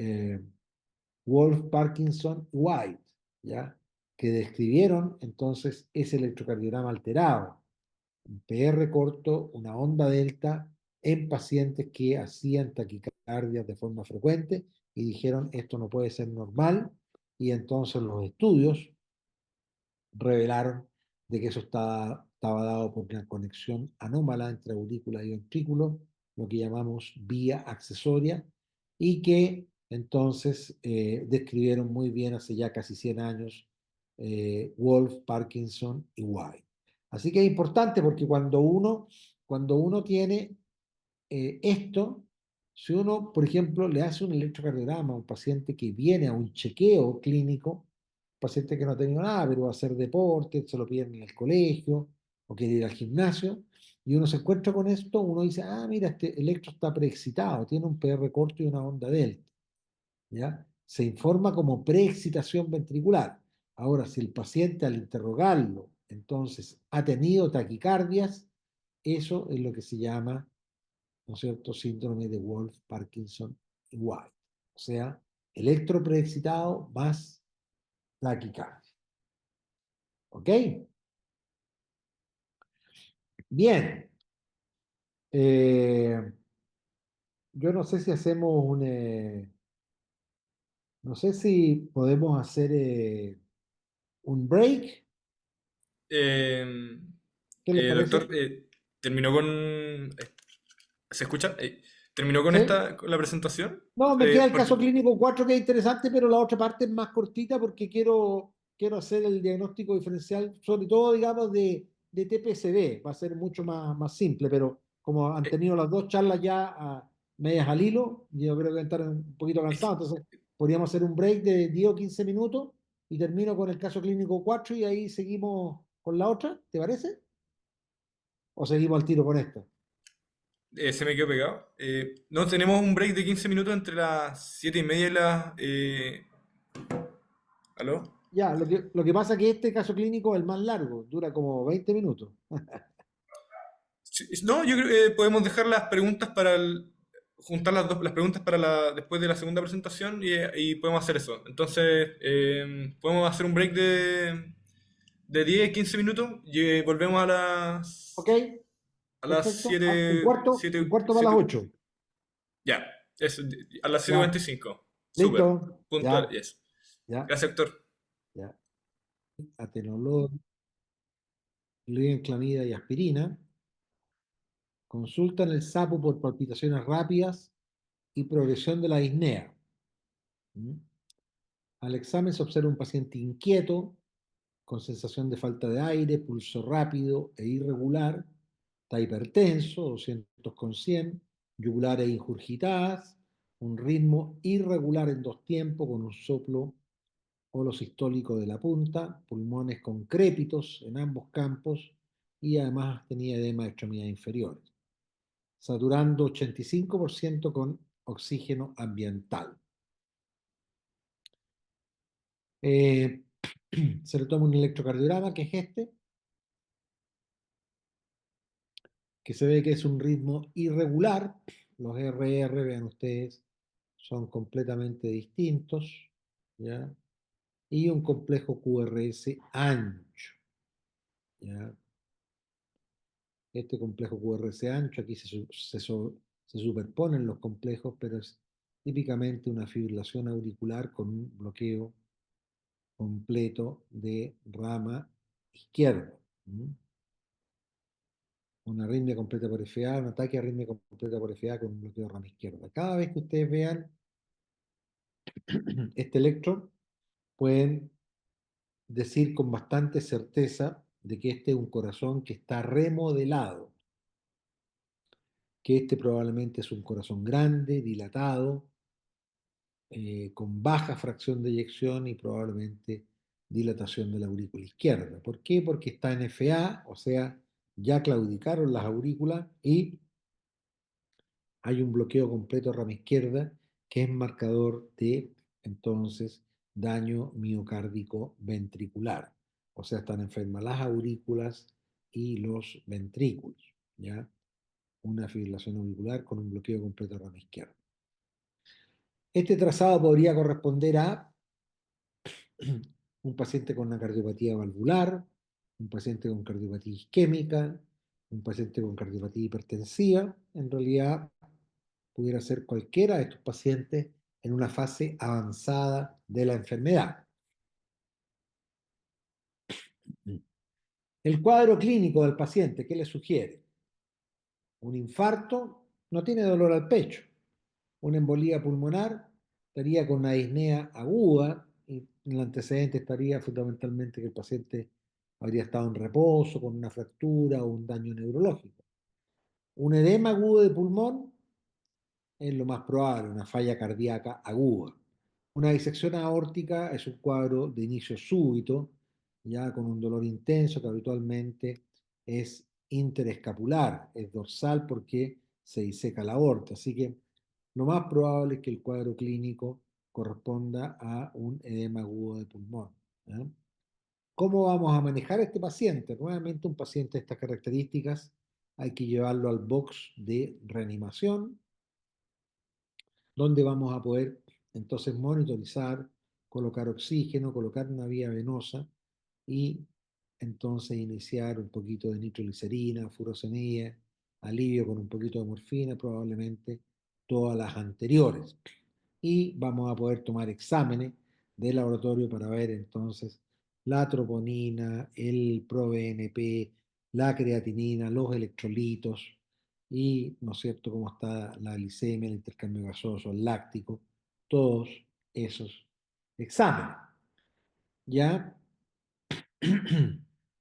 Wolf, Parkinson y White, ¿ya? Que describieron entonces ese electrocardiograma alterado, un PR corto, una onda delta en pacientes que hacían taquicardias de forma frecuente y dijeron esto no puede ser normal y entonces los estudios revelaron de que eso estaba dado por una conexión anómala entre aurícula y ventrículo, lo que llamamos vía accesoria, y que entonces describieron muy bien hace ya casi 100 años Wolf, Parkinson y White. Así que es importante porque cuando uno tiene esto, si uno, por ejemplo, le hace un electrocardiograma a un paciente que viene a un chequeo clínico, paciente que no ha tenido nada, pero va a hacer deporte, se lo piden en el colegio o quiere ir al gimnasio, y uno se encuentra con esto, uno dice, ah, mira, este electro está preexcitado, tiene un PR corto y una onda delta, ¿ya? Se informa como preexcitación ventricular. Ahora, si el paciente al interrogarlo, entonces ha tenido taquicardias, eso es lo que se llama, ¿no es cierto?, síndrome de Wolf, Parkinson y White. O sea, electro preexcitado más taquicardia. ¿Ok? Bien. Eh, yo no sé si hacemos no sé si podemos hacer un break. Eh, ¿Qué les parece? doctor, terminó con... ¿Se escucha? ¿Terminó con ¿Sí? con la presentación? No, me queda el Porque caso clínico 4 que es interesante, pero la otra parte es más cortita porque quiero hacer el diagnóstico diferencial, sobre todo, digamos, de TPCB. Va a ser mucho más simple, pero como han eh, tenido las dos charlas ya medias al hilo, yo creo que van a estar un poquito es que, cansados, entonces podríamos hacer un break de 10 o 15 minutos y termino con el caso clínico 4 y ahí seguimos con la otra, ¿te parece? ¿O seguimos al tiro con esta? se me quedó pegado. No, tenemos un break de 15 minutos entre las 7:30 y las... ¿aló? Ya, lo que pasa es que este caso clínico es el más largo, dura como 20 minutos. Sí, no, yo creo que podemos dejar las preguntas juntar las preguntas para después de la segunda presentación y podemos hacer eso. Entonces, podemos hacer un break de 10 15 minutos y volvemos Ok, a las perfecto. Ah, Un 7, cuarto, un 7, cuarto para las 7, 8. ya, eso, a las siete Ya, cuarenta y cinco Súper, listo. puntual, Ya, yes. ya, Gracias, doctor. ya. Atenolol, clamida y aspirina. Consultan el sapo por palpitaciones rápidas y progresión de la disnea. ¿Mm? Al examen se observa un paciente inquieto, con sensación de falta de aire, pulso rápido e irregular, está hipertenso, 200 con 100, yugulares ingurgitadas, un ritmo irregular en dos tiempos con un soplo holosistólico de la punta, pulmones con crépitos en ambos campos y además tenía edema de extremidades inferiores, saturando 85% con oxígeno ambiental. Eh, Se le toma un electrocardiograma, que es este, que se ve que es un ritmo irregular. Los RR, vean ustedes, son completamente distintos, ¿ya? Y un complejo QRS ancho, ¿ya? Este complejo QRS ancho, aquí se superponen los complejos, pero es típicamente una fibrilación auricular con un bloqueo completo de rama izquierda. Una arritmia completa por FA, un ataque a arritmia completa por FA con un bloqueo de rama izquierda. Cada vez que ustedes vean este electro, pueden decir con bastante certeza de que este es un corazón que está remodelado, que este probablemente es un corazón grande, dilatado, con baja fracción de eyección y probablemente dilatación de la aurícula izquierda. ¿Por qué? Porque está en FA, o sea, ya claudicaron las aurículas y hay un bloqueo completo de rama izquierda que es marcador de, entonces, daño miocárdico ventricular. O sea, están enfermas las aurículas y los ventrículos, ¿ya? Una fibrilación auricular con un bloqueo completo de rama izquierda. Este trazado podría corresponder a un paciente con una cardiopatía valvular, un paciente con cardiopatía isquémica, un paciente con cardiopatía hipertensiva. En realidad, pudiera ser cualquiera de estos pacientes en una fase avanzada de la enfermedad. El cuadro clínico del paciente, ¿qué le sugiere? Un infarto, no tiene dolor al pecho. Una embolía pulmonar, estaría con una disnea aguda y en el antecedente estaría fundamentalmente que el paciente habría estado en reposo con una fractura o un daño neurológico. Un edema agudo de pulmón es lo más probable, una falla cardíaca aguda. Una disección aórtica es un cuadro de inicio súbito, ya con un dolor intenso que habitualmente es interescapular, es dorsal porque se diseca la aorta. Así que lo más probable es que el cuadro clínico corresponda a un edema agudo de pulmón, ¿ya? ¿Cómo vamos a manejar a este paciente? Nuevamente, un paciente de estas características hay que llevarlo al box de reanimación, donde vamos a poder entonces monitorizar, colocar oxígeno, colocar una vía venosa y entonces iniciar un poquito de nitroglicerina, furosemida, alivio con un poquito de morfina, probablemente todas las anteriores. Y vamos a poder tomar exámenes de laboratorio para ver entonces la troponina, el proBNP, la creatinina, los electrolitos y, ¿no es cierto?, cómo está la glicemia, el intercambio gasoso, el láctico, todos esos exámenes. ¿Ya?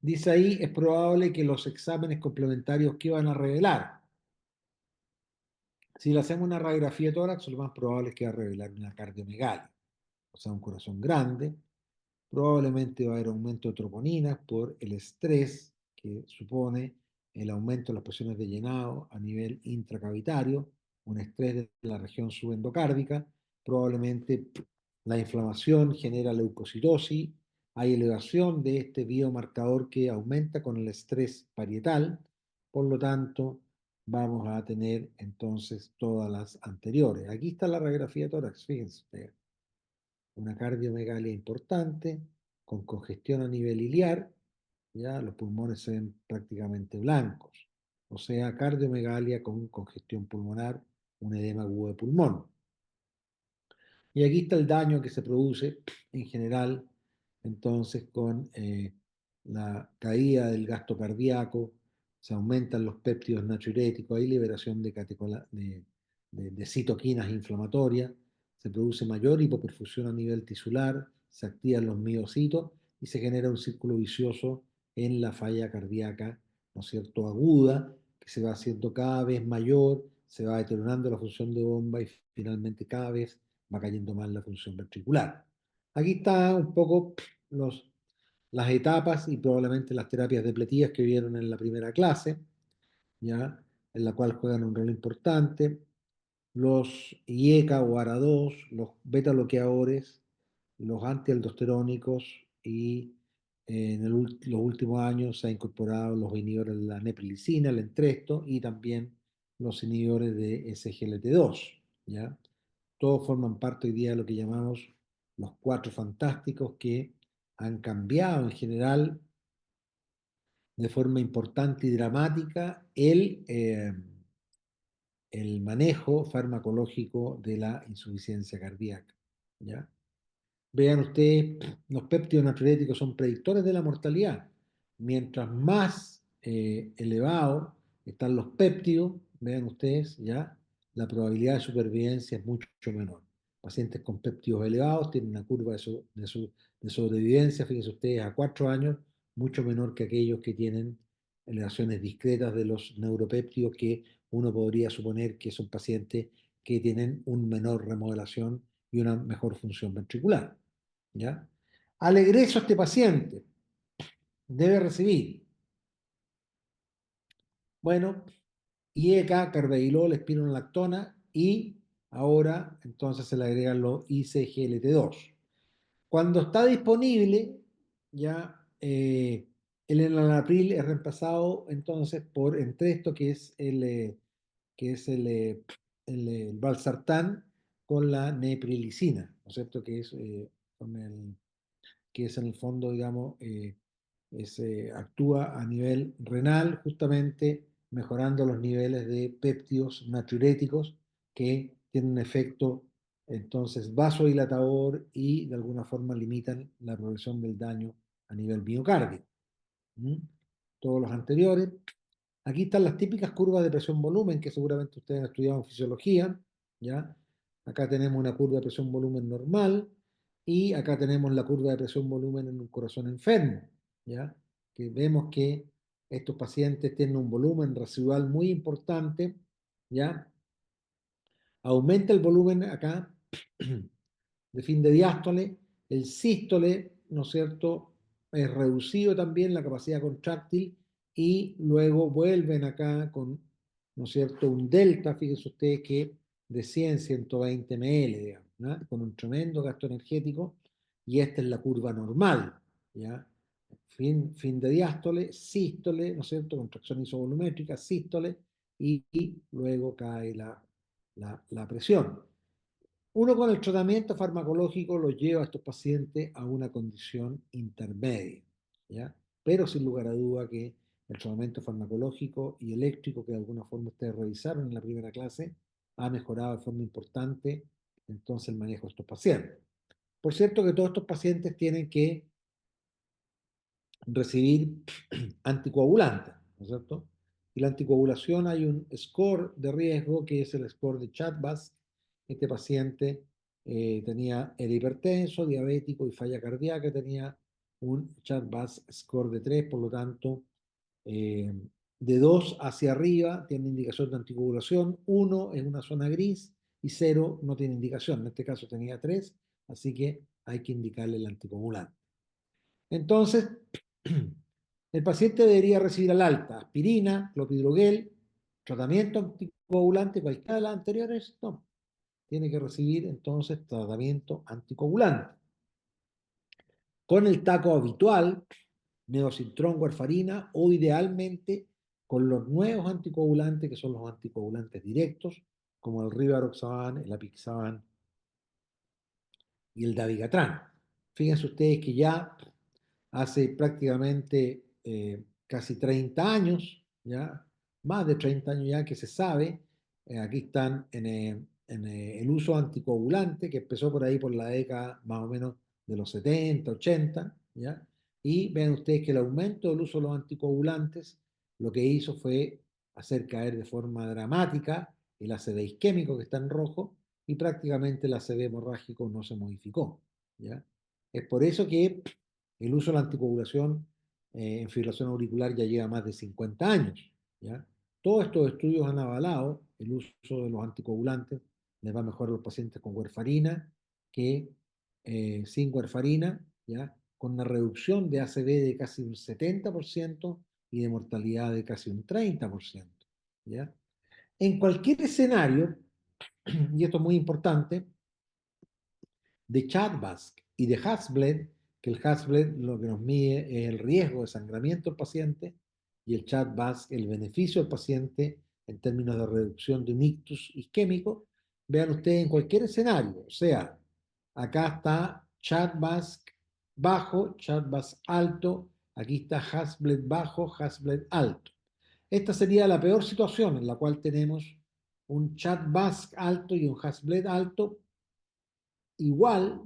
Dice ahí, es probable que los exámenes complementarios que van a revelar, si le hacemos una radiografía de tórax, lo más probable es que va a revelar una cardiomegalia, o sea, un corazón grande. Probablemente va a haber aumento de troponinas por el estrés que supone el aumento de las presiones de llenado a nivel intracavitario, un estrés de la región subendocárdica. Probablemente la inflamación genera leucocitosis, hay elevación de este biomarcador que aumenta con el estrés parietal, por lo tanto vamos a tener entonces todas las anteriores. Aquí está la radiografía de tórax, fíjense ustedes, una cardiomegalia importante, con congestión a nivel iliar, ya los pulmones se ven prácticamente blancos, o sea, cardiomegalia con congestión pulmonar, un edema agudo de pulmón. Y aquí está el daño que se produce en general, entonces, con la caída del gasto cardíaco, se aumentan los péptidos natriuréticos, hay liberación de citoquinas inflamatorias, se produce mayor hipoperfusión a nivel tisular, se activan los miocitos y se genera un círculo vicioso en la falla cardíaca, ¿no es cierto?, aguda, que que se va haciendo cada vez mayor, se va deteriorando la función de bomba y finalmente cada vez va cayendo más la función ventricular. Aquí está un poco los, las etapas y probablemente las terapias depletivas que vieron en la primera clase, ¿ya? En la cual juegan un rol importante. Los IECA o ARA2, los beta bloqueadores, los antialdosterónicos y en los últimos años se han incorporado los inhibidores de la neprilicina, el entresto y también los inhibidores de SGLT2, ¿ya? Todos forman parte hoy día de lo que llamamos los cuatro fantásticos que han cambiado en general de forma importante y dramática el manejo farmacológico de la insuficiencia cardíaca, ¿ya? Vean ustedes, los péptidos natriuréticos son predictores de la mortalidad. Mientras más elevados están los péptidos, vean ustedes, ya, la probabilidad de supervivencia es mucho menor. Pacientes con péptidos elevados tienen una curva de sobrevivencia, fíjense ustedes, a 4 años, mucho menor que aquellos que tienen elevaciones discretas de los neuropéptidos, que uno podría suponer que son pacientes que tienen una menor remodelación y una mejor función ventricular. ¿Ya? Al egreso este paciente debe recibir, bueno, IECA, carvedilol, espironolactona y ahora entonces se le agregan los ICGLT2. Cuando está disponible, ya el enalapril es reemplazado entonces por Entresto, que es el valsartán con la neprilicina, ¿no es cierto? Con el, que es en el fondo, digamos, actúa a nivel renal, justamente mejorando los niveles de péptidos natriuréticos que tienen un efecto entonces vasodilatador y de alguna forma limitan la progresión del daño a nivel miocardio. ¿Mm? Todos los anteriores. Aquí están las típicas curvas de presión-volumen que seguramente ustedes han estudiado en fisiología, ¿ya? Acá tenemos una curva de presión-volumen normal y acá tenemos la curva de presión-volumen en un corazón enfermo, ¿ya? Que vemos que estos pacientes tienen un volumen residual muy importante, ¿ya? Aumenta el volumen acá de fin de diástole, el sístole, ¿no es cierto? Es reducido también la capacidad contráctil y luego vuelven acá con, ¿no es cierto? Un delta, fíjense ustedes que de 100, 120 ml, digamos, ¿no? Con un tremendo gasto energético y esta es la curva normal, ¿ya? Fin de diástole, sístole, ¿no es cierto? Contracción isovolumétrica, sístole y luego cae la presión. Uno con el tratamiento farmacológico los lleva a estos pacientes a una condición intermedia, ¿ya? Pero sin lugar a duda que el tratamiento farmacológico y eléctrico que de alguna forma ustedes revisaron en la primera clase ha mejorado de forma importante entonces el manejo de estos pacientes. Por cierto que todos estos pacientes tienen que recibir anticoagulantes, ¿no es cierto? Y la anticoagulación hay un score de riesgo que es el score de Chatbas. Este paciente era hipertenso, diabético y falla cardíaca, tenía un Chatbas score de 3, por lo tanto, eh, de 2 hacia arriba tiene indicación de anticoagulación, 1 es una zona gris y 0 no tiene indicación. En este caso tenía 3, así que hay que indicarle el anticoagulante. Entonces, el paciente debería recibir al alta aspirina, clopidogrel, tratamiento anticoagulante, cualquiera de las anteriores, no. Tiene que recibir entonces tratamiento anticoagulante. Con el taco habitual, neocintrón, warfarina o idealmente con los nuevos anticoagulantes que son los anticoagulantes directos, como el rivaroxaban, el apixaban y el dabigatran. Fíjense ustedes que ya hace prácticamente casi 30 años, ya, más de 30 años ya que se sabe, aquí están en el uso anticoagulante, que empezó por ahí por la década más o menos de los 70, 80, ya, y ven ustedes que el aumento del uso de los anticoagulantes lo que hizo fue hacer caer de forma dramática el ACV isquémico que está en rojo y prácticamente el ACV hemorrágico no se modificó, ¿ya? Es por eso que el uso de la anticoagulación en fibrilación auricular ya lleva más de 50 años, ¿ya? Todos estos estudios han avalado el uso de los anticoagulantes. Les va mejor a los pacientes con warfarina que sin warfarina, ¿ya? Con una reducción de ACV de casi un 70% y de mortalidad de casi un 30%, ¿ya? En cualquier escenario, y esto es muy importante, de CHA2DS2 y de Hasbled, que el Hasbled lo que nos mide es el riesgo de sangramiento del paciente y el CHA2DS2 el beneficio del paciente en términos de reducción de un ictus isquémico. Vean ustedes en cualquier escenario, o sea, acá está CHA2DS2 bajo, CHA2DS2 alto, aquí está Hasbled bajo, Hasbled alto. Esta sería la peor situación en la cual tenemos un CHA2DS2 alto y un Hasbled alto. Igual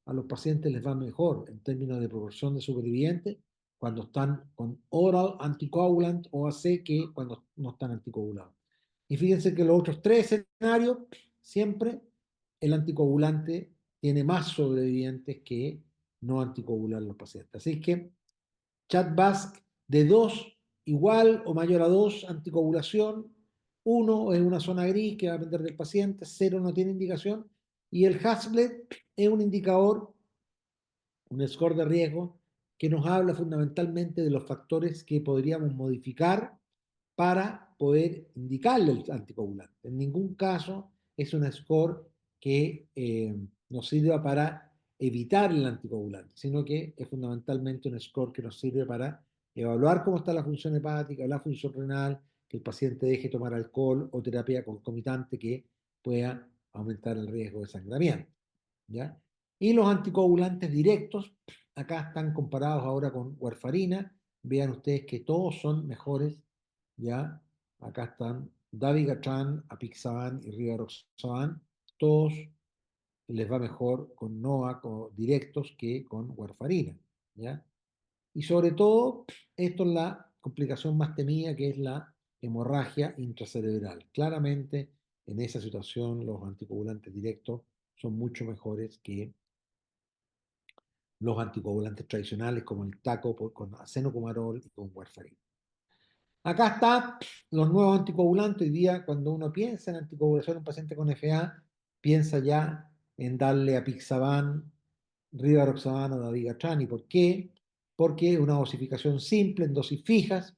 a los pacientes les va mejor en términos de proporción de supervivientes cuando están con oral anticoagulant o AC que cuando no están anticoagulados. Y fíjense que los otros tres escenarios, siempre el anticoagulante tiene más sobrevivientes que no anticoagular los pacientes. Así que CHA2DS2 de 2 igual o mayor a 2 anticoagulación, 1 es una zona gris que va a depender del paciente, 0 no tiene indicación, y el Hasbled es un indicador, un score de riesgo, que nos habla fundamentalmente de los factores que podríamos modificar para poder indicarle el anticoagulante. En ningún caso es un score que nos sirva para evitar el anticoagulante, sino que es fundamentalmente un score que nos sirve para evaluar cómo está la función hepática, la función renal, que el paciente deje tomar alcohol o terapia concomitante que pueda aumentar el riesgo de sangramiento. ¿Ya? Y los anticoagulantes directos, acá están comparados ahora con warfarina. Vean ustedes que todos son mejores, ¿ya? Acá están dabigatran, apixaban y rivaroxaban. Todos les va mejor con NOAC o directos que con warfarina, ¿ya? Y sobre todo, esto es la complicación más temida, que es la hemorragia intracerebral. Claramente, en esa situación, los anticoagulantes directos son mucho mejores que los anticoagulantes tradicionales como el taco con acenocumarol y con warfarin. Acá está los nuevos anticoagulantes. Hoy día, cuando uno piensa en anticoagulación en un paciente con FA, piensa ya en darle apixaban, rivaroxaban o dabigatran. ¿Y por qué? Porque es una dosificación simple en dosis fijas,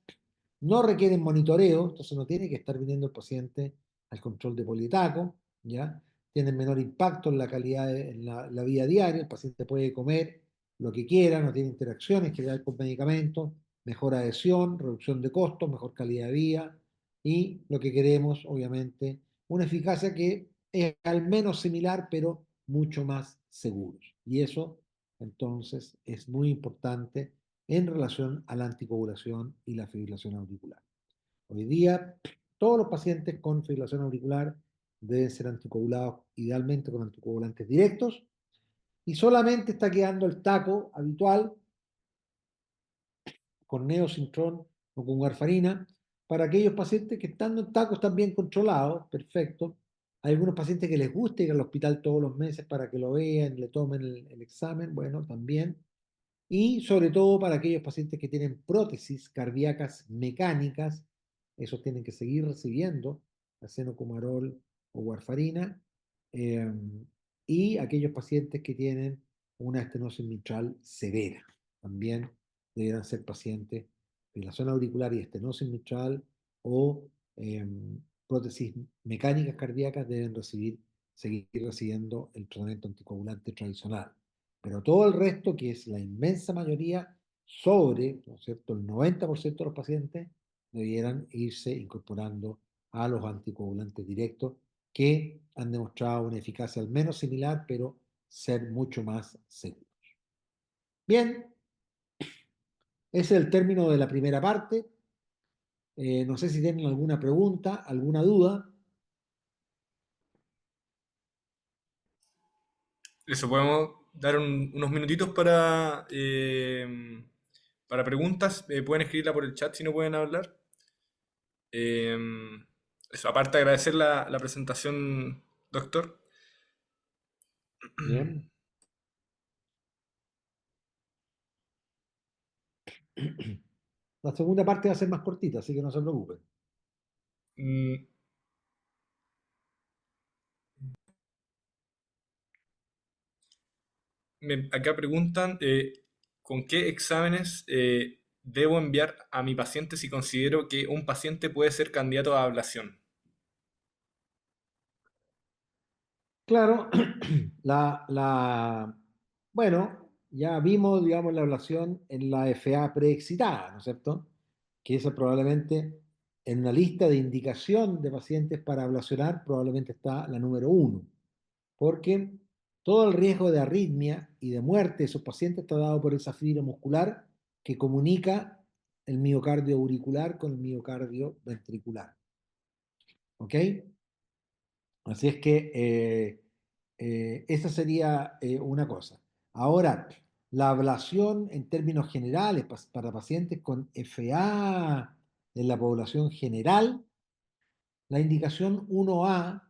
no requieren monitoreo, entonces no tiene que estar viniendo el paciente al control de politaco, ¿ya? Tienen menor impacto en la calidad en la vida diaria, el paciente puede comer lo que quiera, no tiene interacciones que ver con medicamentos, mejor adhesión, reducción de costos, mejor calidad de vida y lo que queremos, obviamente, una eficacia que es al menos similar, pero mucho más seguro. Y eso, entonces, es muy importante en relación a la anticoagulación y la fibrilación auricular. Hoy día, todos los pacientes con fibrilación auricular deben ser anticoagulados idealmente con anticoagulantes directos y solamente está quedando el taco habitual con neosintron o con warfarina para aquellos pacientes que estando en taco están bien controlados, perfecto. Hay algunos pacientes que les gusta ir al hospital todos los meses para que lo vean, le tomen el examen, bueno, también. Y sobre todo para aquellos pacientes que tienen prótesis cardíacas mecánicas, esos tienen que seguir recibiendo acenocumarol o warfarina. eh, y aquellos pacientes que tienen una estenosis mitral severa, también deberán ser pacientes de la zona auricular y estenosis mitral o eh, prótesis mecánicas cardíacas deben seguir recibiendo el tratamiento anticoagulante tradicional. Pero todo el resto, que es la inmensa mayoría, sobre, ¿no es cierto?, el 90% de los pacientes debieran irse incorporando a los anticoagulantes directos que han demostrado una eficacia al menos similar, pero ser mucho más seguros. Bien, ese es el término de la primera parte. No sé si tienen alguna pregunta, alguna duda. Eso, podemos dar unos minutitos para preguntas. Pueden escribirla por el chat si no pueden hablar. Eh, Eso, aparte de agradecer la presentación, doctor. Bien. La segunda parte va a ser más cortita, así que no se preocupen. Mm, acá preguntan, ¿con qué exámenes debo enviar a mi paciente si considero que un paciente puede ser candidato a ablación? Claro, bueno, ya vimos, digamos, la ablación en la FA preexcitada, ¿no es cierto? Que esa probablemente en una lista de indicación de pacientes para ablacionar probablemente está la número uno, porque todo el riesgo de arritmia y de muerte de esos pacientes está dado por esa fibra muscular que comunica el miocardio auricular con el miocardio ventricular, ¿ok? Así es que esa sería una cosa. Ahora, la ablación en términos generales para pacientes con FA en la población general, la indicación 1A,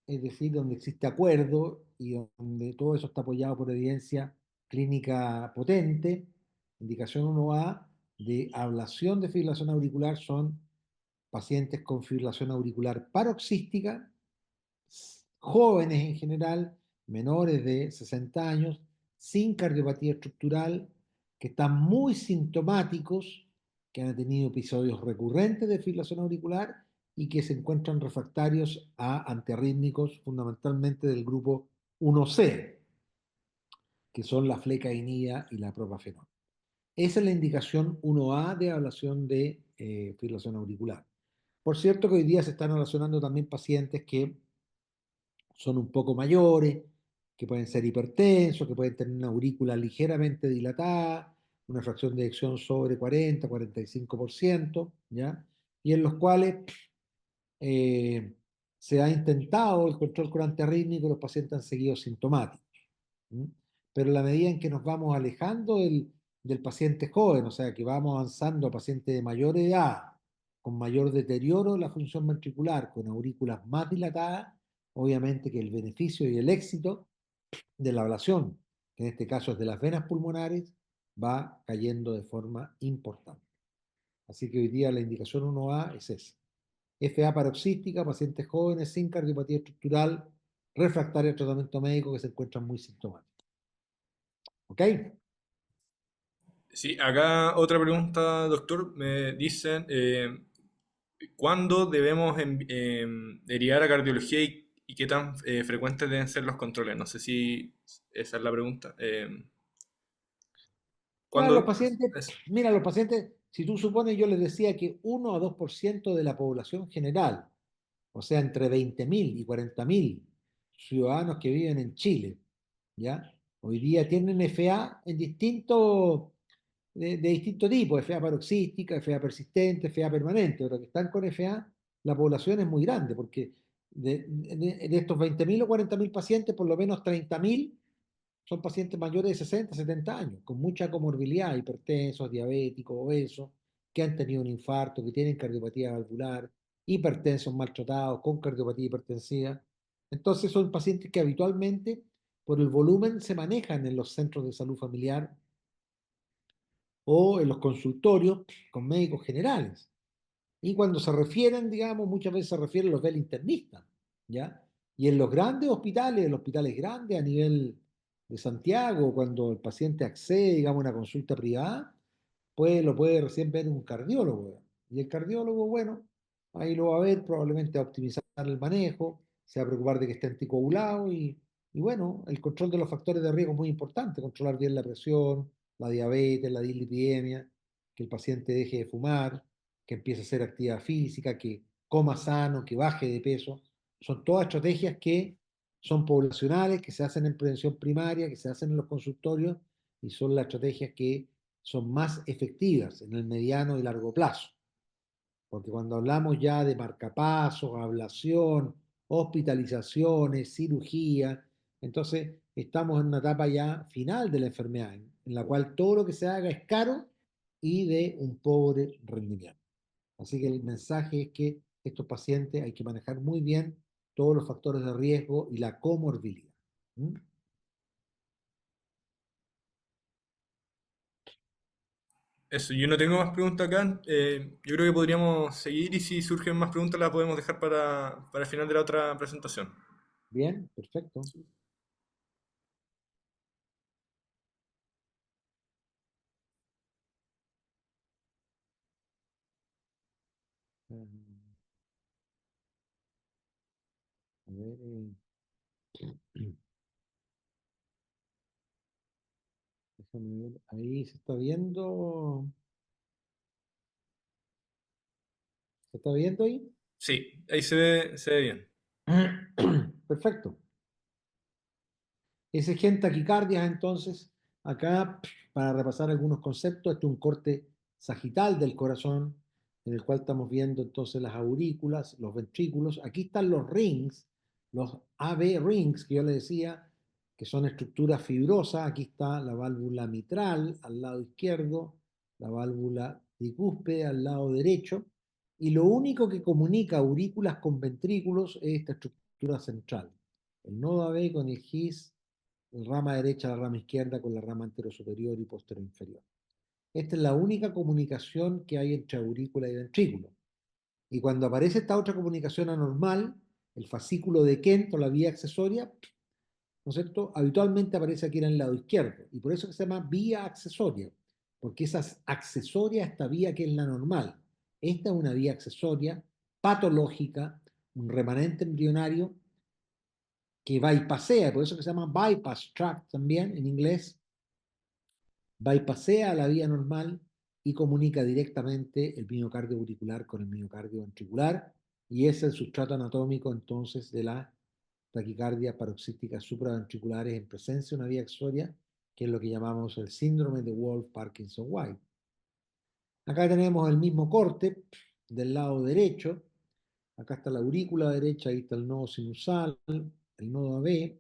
es decir, donde existe acuerdo y donde todo eso está apoyado por evidencia clínica potente, indicación 1A de ablación de fibrilación auricular son pacientes con fibrilación auricular paroxística, jóvenes en general, menores de 60 años, sin cardiopatía estructural, que están muy sintomáticos, que han tenido episodios recurrentes de fibrilación auricular y que se encuentran refractarios a antiarrítmicos, fundamentalmente del grupo 1C, que son la flecainida y la propafenol. Esa es la indicación 1A de ablación de fibrilación auricular. Por cierto que hoy día se están ablacionando también pacientes que son un poco mayores, que pueden ser hipertensos, que pueden tener una aurícula ligeramente dilatada, una fracción de eyección sobre 40-45%, ¿ya? Y en los cuales eh, se ha intentado el control con antiarrítmico y los pacientes han seguido sintomáticos. ¿Mm? Pero en la medida en que nos vamos alejando del paciente joven, o sea, que vamos avanzando a pacientes de mayor edad, con mayor deterioro de la función ventricular, con aurículas más dilatadas, obviamente que el beneficio y el éxito de la ablación, que en este caso es de las venas pulmonares, va cayendo de forma importante. Así que hoy día la indicación 1A es esa. FA paroxística, pacientes jóvenes sin cardiopatía estructural, refractaria al tratamiento médico que se encuentran muy sintomáticos. ¿Ok? Sí, acá otra pregunta, doctor. Me dicen, ¿cuándo debemos derivar a cardiología y qué tan frecuentes deben ser los controles? No sé si esa es la pregunta. Claro, los ¿Cuándo pacientes, es? mira, los pacientes, si tú supones, yo les decía que 1 a 2% de la población general, o sea, entre 20.000 y 40.000 ciudadanos que viven en Chile, ¿ya? Hoy día tienen FA en de distinto tipo, FA paroxística, FA persistente, FA permanente, pero que están con FA, la población es muy grande, porque de estos 20.000 o 40.000 pacientes, por lo menos 30.000 son pacientes mayores de 60, 70 años, con mucha comorbilidad, hipertensos, diabéticos, obesos, que han tenido un infarto, que tienen cardiopatía valvular, hipertensos maltratados, con cardiopatía hipertensiva. Entonces son pacientes que habitualmente, por el volumen, se manejan en los centros de salud familiar o en los consultorios con médicos generales. Y cuando se refieren, digamos, muchas veces se refieren los del internista, ¿ya? Y en los grandes hospitales, en los hospitales grandes a nivel de Santiago, cuando el paciente accede, digamos, a una consulta privada, lo puede recién ver un cardiólogo. Y el cardiólogo, bueno, ahí lo va a ver, probablemente va a optimizar el manejo, se va a preocupar de que esté anticoagulado y bueno, el control de los factores de riesgo es muy importante, controlar bien la presión, la diabetes, la dislipidemia, que el paciente deje de fumar, que empiece a hacer actividad física, que coma sano, que baje de peso. Son todas estrategias que son poblacionales, que se hacen en prevención primaria, que se hacen en los consultorios y son las estrategias que son más efectivas en el mediano y largo plazo. Porque cuando hablamos ya de marcapasos, ablación, hospitalizaciones, cirugía, entonces estamos en una etapa ya final de la enfermedad, en la cual todo lo que se haga es caro y de un pobre rendimiento. Así que el mensaje es que estos pacientes hay que manejar muy bien todos los factores de riesgo y la comorbilidad. ¿Mm? Eso, yo no tengo más preguntas acá. Yo creo que podríamos seguir y si surgen más preguntas las podemos dejar para el final de la otra presentación. Bien, perfecto. Eh, a ver, déjame ver. Ahí se está viendo. ¿Se está viendo ahí? Sí, ahí se ve bien. Perfecto. Ese gen taquicardia, entonces, acá, para repasar algunos conceptos, este es un corte sagital del corazón, en el cual estamos viendo entonces las aurículas, los ventrículos. Aquí están los rings, los AB rings que yo le decía, que son estructuras fibrosas. Aquí está la válvula mitral al lado izquierdo, la válvula tricúspide al lado derecho, y lo único que comunica aurículas con ventrículos es esta estructura central. El nodo AB con el GIS, la rama derecha, la rama izquierda con la rama anterosuperior y posterior-inferior. Esta es la única comunicación que hay entre aurícula y ventrículo. Y cuando aparece esta otra comunicación anormal, el fascículo de Kent o la vía accesoria, ¿no es cierto? Habitualmente aparece aquí en el lado izquierdo. Y por eso que se llama vía accesoria, porque es accesoria a esta vía que es la normal. Esta es una vía accesoria patológica, un remanente embrionario que bypassea, por eso que se llama bypass tract también en inglés, bypassea la vía normal y comunica directamente el miocardio auricular con el miocardio ventricular, y es el sustrato anatómico entonces de la taquicardia paroxísticas supraventriculares en presencia de una vía accesoria, que es lo que llamamos el síndrome de Wolff-Parkinson-White. Acá tenemos el mismo corte del lado derecho. Acá está la aurícula derecha, ahí está el nodo sinusal, el nodo AB,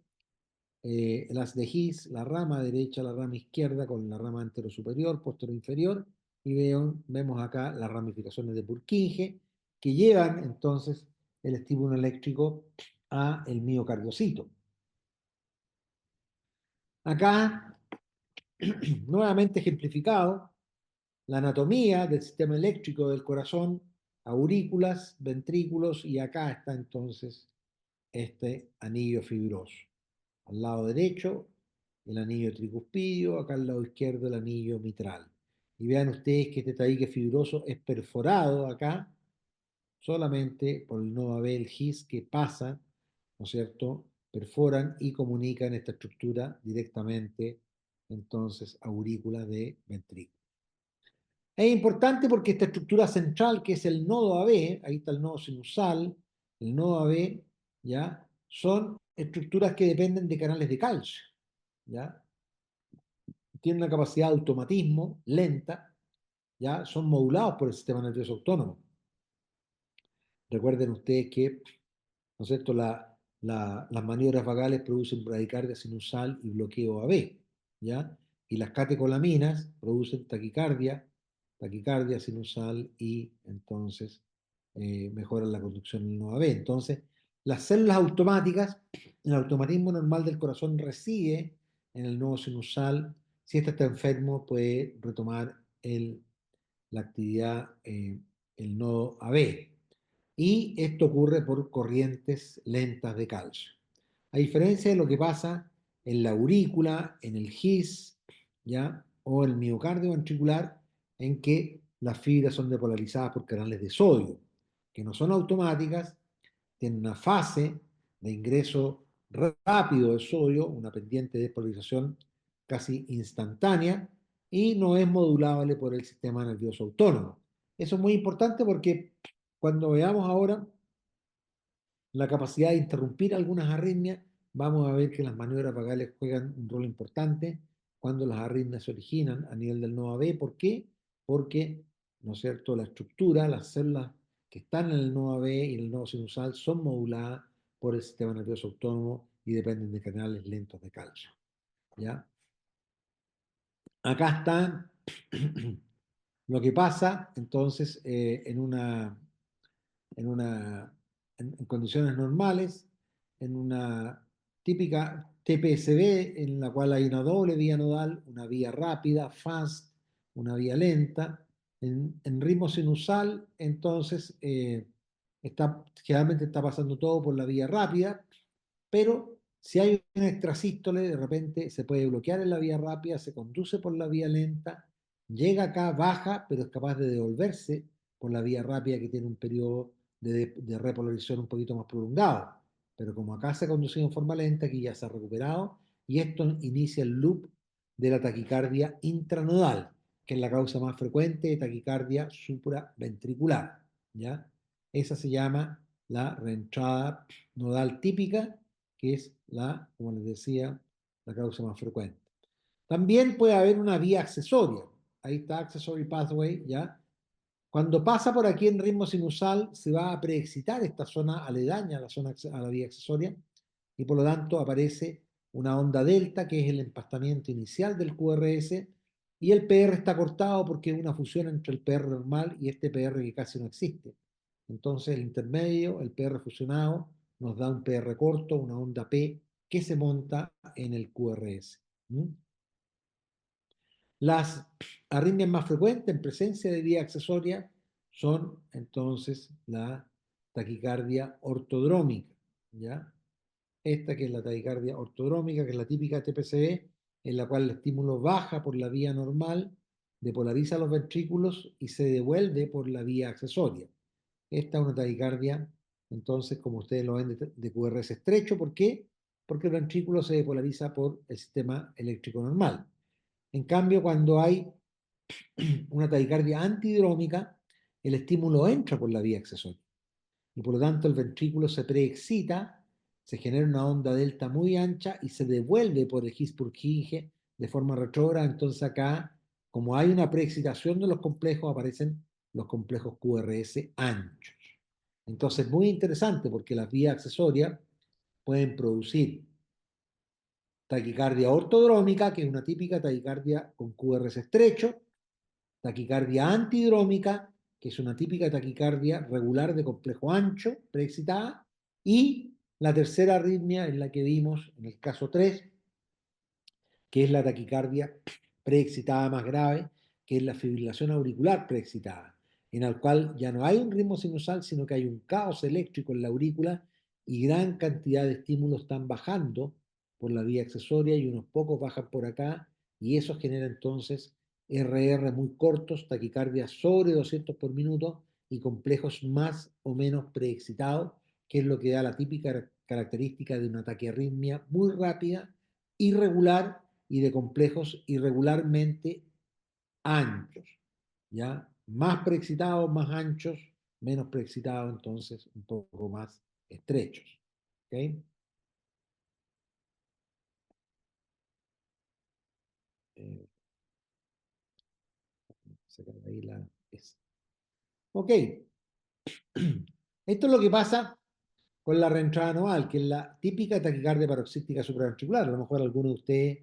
las de His, la rama derecha, la rama izquierda con la rama anterosuperior, posterior inferior, y vemos acá las ramificaciones de Purkinje que llevan entonces el estímulo eléctrico a el miocardiocito. Acá, nuevamente ejemplificado, la anatomía del sistema eléctrico del corazón, aurículas, ventrículos, y acá está entonces este anillo fibroso. Al lado derecho, el anillo tricuspidio, acá al lado izquierdo, el anillo mitral. Y vean ustedes que este tabique fibroso es perforado acá solamente por el nodo AB, el GIS, que pasa, ¿no es cierto?, perforan y comunican esta estructura directamente, entonces, aurícula de ventrículo. Es importante porque esta estructura central, que es el nodo AB, ahí está el nodo sinusal, el nodo AB, ¿ya? Son estructuras que dependen de canales de calcio, ¿ya? Tienen una capacidad de automatismo lenta, ¿ya? Son modulados por el sistema nervioso autónomo. Recuerden ustedes que, ¿no es cierto?, las maniobras vagales producen bradicardia sinusal y bloqueo AB, ¿ya? Y las catecolaminas producen taquicardia sinusal y entonces mejoran la conducción en el nodo AB. Entonces, las células automáticas, el automatismo normal del corazón reside en el nodo sinusal. Si éste está enfermo, puede retomar la actividad, el nodo AB. Y esto ocurre por corrientes lentas de calcio. A diferencia de lo que pasa en la aurícula, en el GIS, ¿ya? O el miocardio ventricular, en que las fibras son depolarizadas por canales de sodio, que no son automáticas, tienen una fase de ingreso rápido de sodio, una pendiente de despolarización casi instantánea, y no es modulable por el sistema nervioso autónomo. Eso es muy importante porque cuando veamos ahora la capacidad de interrumpir algunas arritmias, vamos a ver que las maniobras vagales juegan un rol importante cuando las arritmias se originan a nivel del nodo AB. ¿Por qué? Porque, ¿no es cierto?, la estructura, las células que están en el nodo AB y en el nodo sinusal son moduladas por el sistema nervioso autónomo y dependen de canales lentos de calcio. ¿Ya? Acá está lo que pasa entonces en, una, en condiciones normales, en una típica TPSB en la cual hay una doble vía nodal, una vía rápida, fast, una vía lenta. En ritmo sinusal, entonces, generalmente está pasando todo por la vía rápida, pero si hay un extrasístole, de repente se puede bloquear en la vía rápida, se conduce por la vía lenta, llega acá, baja, pero es capaz de devolverse por la vía rápida que tiene un periodo de repolarización un poquito más prolongado. Pero como acá se ha conducido en forma lenta, aquí ya se ha recuperado y esto inicia el loop de la taquicardia intranodal, que es la causa más frecuente de taquicardia supraventricular, ¿ya? Esa se llama la reentrada nodal típica, que es como les decía, la causa más frecuente. También puede haber una vía accesoria. Ahí está accessory pathway, ¿ya? Cuando pasa por aquí en ritmo sinusal, se va a preexcitar esta zona aledaña a la vía accesoria y por lo tanto aparece una onda delta, que es el empastamiento inicial del QRS, y el PR está cortado porque es una fusión entre el PR normal y este PR que casi no existe. Entonces el intermedio, el PR fusionado, nos da un PR corto, una onda P, que se monta en el QRS. ¿Mm? Las arritmias más frecuentes en presencia de vía accesoria son entonces la taquicardia ortodrómica, ¿ya? Esta que es la taquicardia ortodrómica, que es la típica TPCB, en la cual el estímulo baja por la vía normal, depolariza los ventrículos y se devuelve por la vía accesoria. Esta es una taquicardia, entonces, como ustedes lo ven, de QRS estrecho. ¿Por qué? Porque el ventrículo se depolariza por el sistema eléctrico normal. En cambio, cuando hay una taquicardia antidrómica, el estímulo entra por la vía accesoria y por lo tanto el ventrículo se preexcita, se genera una onda delta muy ancha y se devuelve por el His-Purkinje de forma retrógrada. Entonces acá, como hay una preexcitación de los complejos, aparecen los complejos QRS anchos. Entonces, muy interesante porque las vías accesorias pueden producir taquicardia ortodrómica, que es una típica taquicardia con QRS estrecho, taquicardia antidrómica, que es una típica taquicardia regular de complejo ancho, preexcitada, y la tercera arritmia es la que vimos en el caso 3, que es la taquicardia preexcitada más grave, que es la fibrilación auricular preexcitada, en el cual ya no hay un ritmo sinusal, sino que hay un caos eléctrico en la aurícula y gran cantidad de estímulos están bajando por la vía accesoria y unos pocos bajan por acá, y eso genera entonces RR muy cortos, taquicardia sobre 200 por minuto y complejos más o menos preexcitados, que es lo que da la típica característica de una taquiarritmia muy rápida, irregular y de complejos irregularmente anchos, ¿ya? Más preexcitados, más anchos, menos preexcitados, entonces un poco más estrechos, ¿ok? Eh, sacar ahí la S. Ok, esto es lo que pasa con la reentrada anual, que es la típica taquicardia paroxística supraventricular. A lo mejor alguno de ustedes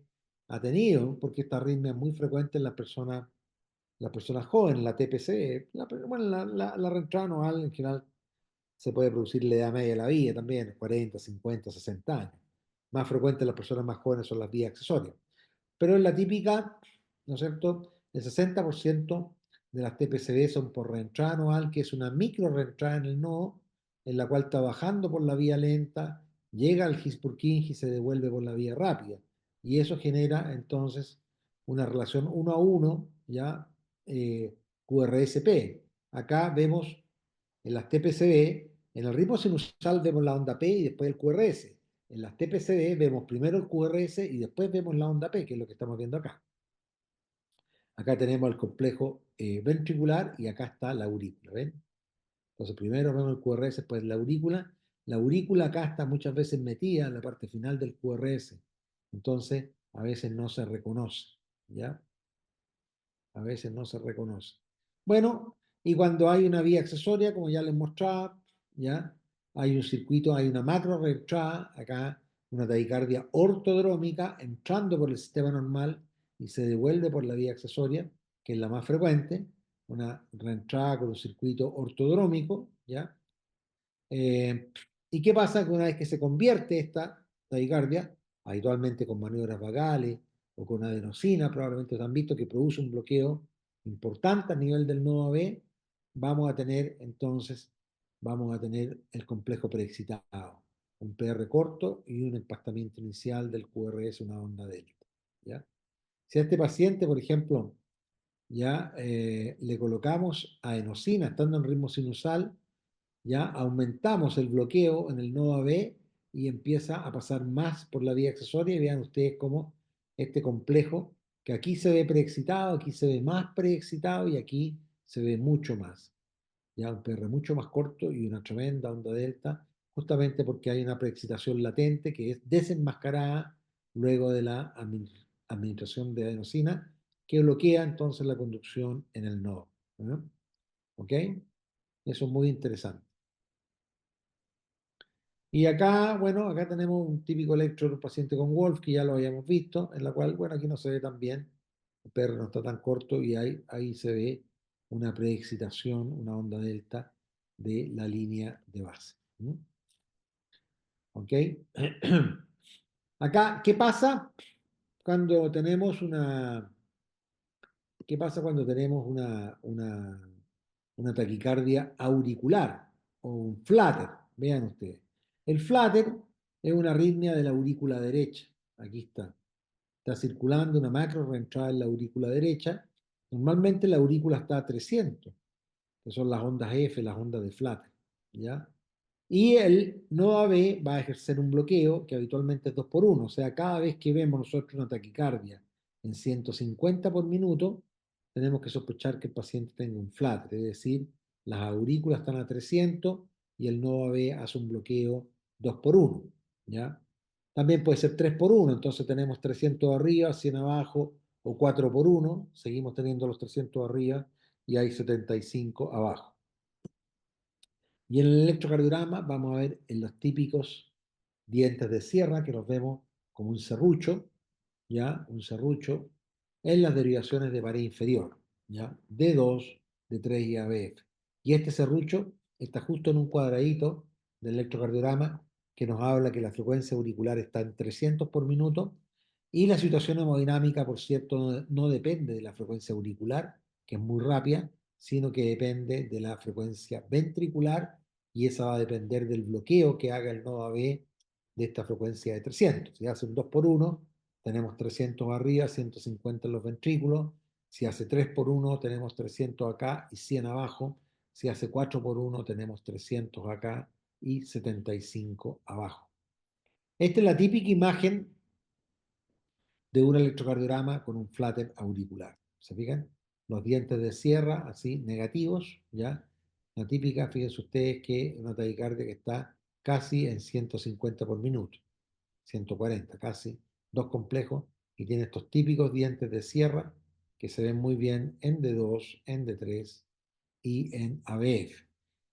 ha tenido, porque esta arritmia es muy frecuente en las personas jóvenes, la TPC, bueno, la reentrada anual en general se puede producir en la edad media de la vida también, 40, 50, 60 años. Más frecuente en las personas más jóvenes son las vías accesorias. Pero en la típica, ¿no es cierto? El 60% de las TPCB son por reentrada anual, que es una micro reentrada en el nodo, en la cual está bajando por la vía lenta, llega al His-Purkinje y se devuelve por la vía rápida. Y eso genera entonces una relación 1 a 1, ¿ya? QRSP. Acá vemos en las TPCB, en el ritmo sinusal vemos la onda P y después el QRS. En las TPCB vemos primero el QRS y después vemos la onda P, que es lo que estamos viendo acá. Acá tenemos el complejo ventricular y acá está la aurícula, ¿ven? Entonces primero vemos el QRS, después la aurícula. La aurícula acá está muchas veces metida en la parte final del QRS. Entonces a veces no se reconoce, ¿ya? A veces no se reconoce. Bueno, y cuando hay una vía accesoria, como ya les mostraba, ¿ya? Hay un circuito, hay una macro reentrada, acá una taquicardia ortodrómica entrando por el sistema normal y se devuelve por la vía accesoria, que es la más frecuente, una reentrada con un circuito ortodrómico, ¿ya? Eh, ¿Y qué pasa? Que una vez que se convierte esta taquicardia, habitualmente con maniobras vagales o con adenosina, probablemente lo han visto, que produce un bloqueo importante a nivel del nodo B, vamos a tener entonces, vamos a tener el complejo preexcitado, un PR corto y un empastamiento inicial del QRS, una onda delta. ¿Ya? Si a este paciente, por ejemplo, ya le colocamos adenosina estando en ritmo sinusal, ya aumentamos el bloqueo en el nodo AB y empieza a pasar más por la vía accesoria y vean ustedes cómo este complejo, que aquí se ve preexcitado, aquí se ve más preexcitado y aquí se ve mucho más. Ya un PR mucho más corto y una tremenda onda delta, justamente porque hay una preexcitación latente que es desenmascarada luego de la administración de adenosina, que bloquea entonces la conducción en el nodo. ¿No? ¿Ok? Eso es muy interesante. Y acá, bueno, acá tenemos un típico electro de un paciente con Wolf, que ya lo habíamos visto, en la cual, bueno, aquí no se ve tan bien, el PR no está tan corto y ahí se ve una preexcitación, una onda delta de la línea de base. ¿Mm? ¿Ok? Acá, ¿qué pasa cuando tenemos una, qué pasa cuando tenemos una taquicardia auricular o un flutter? Vean ustedes. El flutter es una arritmia de la aurícula derecha. Aquí está. Está circulando una macro reentrada en la aurícula derecha. Normalmente la aurícula está a 300, que son las ondas F, las ondas de flutter. ¿Ya? Y el nodo AB va a ejercer un bloqueo que habitualmente es 2 por 1. O sea, cada vez que vemos nosotros una taquicardia en 150 por minuto, tenemos que sospechar que el paciente tenga un flutter, es decir, las aurículas están a 300 y el nodo AB hace un bloqueo 2 por 1. ¿Ya? También puede ser 3 por 1, entonces tenemos 300 arriba, 100 abajo, o 4 por 1, seguimos teniendo los 300 arriba y hay 75 abajo. Y en el electrocardiograma vamos a ver en los típicos dientes de sierra, que los vemos como un serrucho, ¿ya? Un serrucho en las derivaciones de pared inferior, ¿ya? D2, D3 y ABF. Y este serrucho está justo en un cuadradito del electrocardiograma que nos habla que la frecuencia auricular está en 300 por minuto y la situación hemodinámica, por cierto, no depende de la frecuencia auricular, que es muy rápida, sino que depende de la frecuencia ventricular y esa va a depender del bloqueo que haga el nodo AB de esta frecuencia de 300. Si hace un 2 por 1, tenemos 300 arriba, 150 en los ventrículos. Si hace 3 por 1, tenemos 300 acá y 100 abajo. Si hace 4 por 1, tenemos 300 acá y 75 abajo. Esta es la típica imagen de un electrocardiograma con un flutter auricular. ¿Se fijan? Los dientes de sierra, así, negativos, ¿ya? La típica, fíjense ustedes que una taquicardia que está casi en 150 por minuto, 140 casi, dos complejos, y tiene estos típicos dientes de sierra que se ven muy bien en D2, en D3 y en ABF.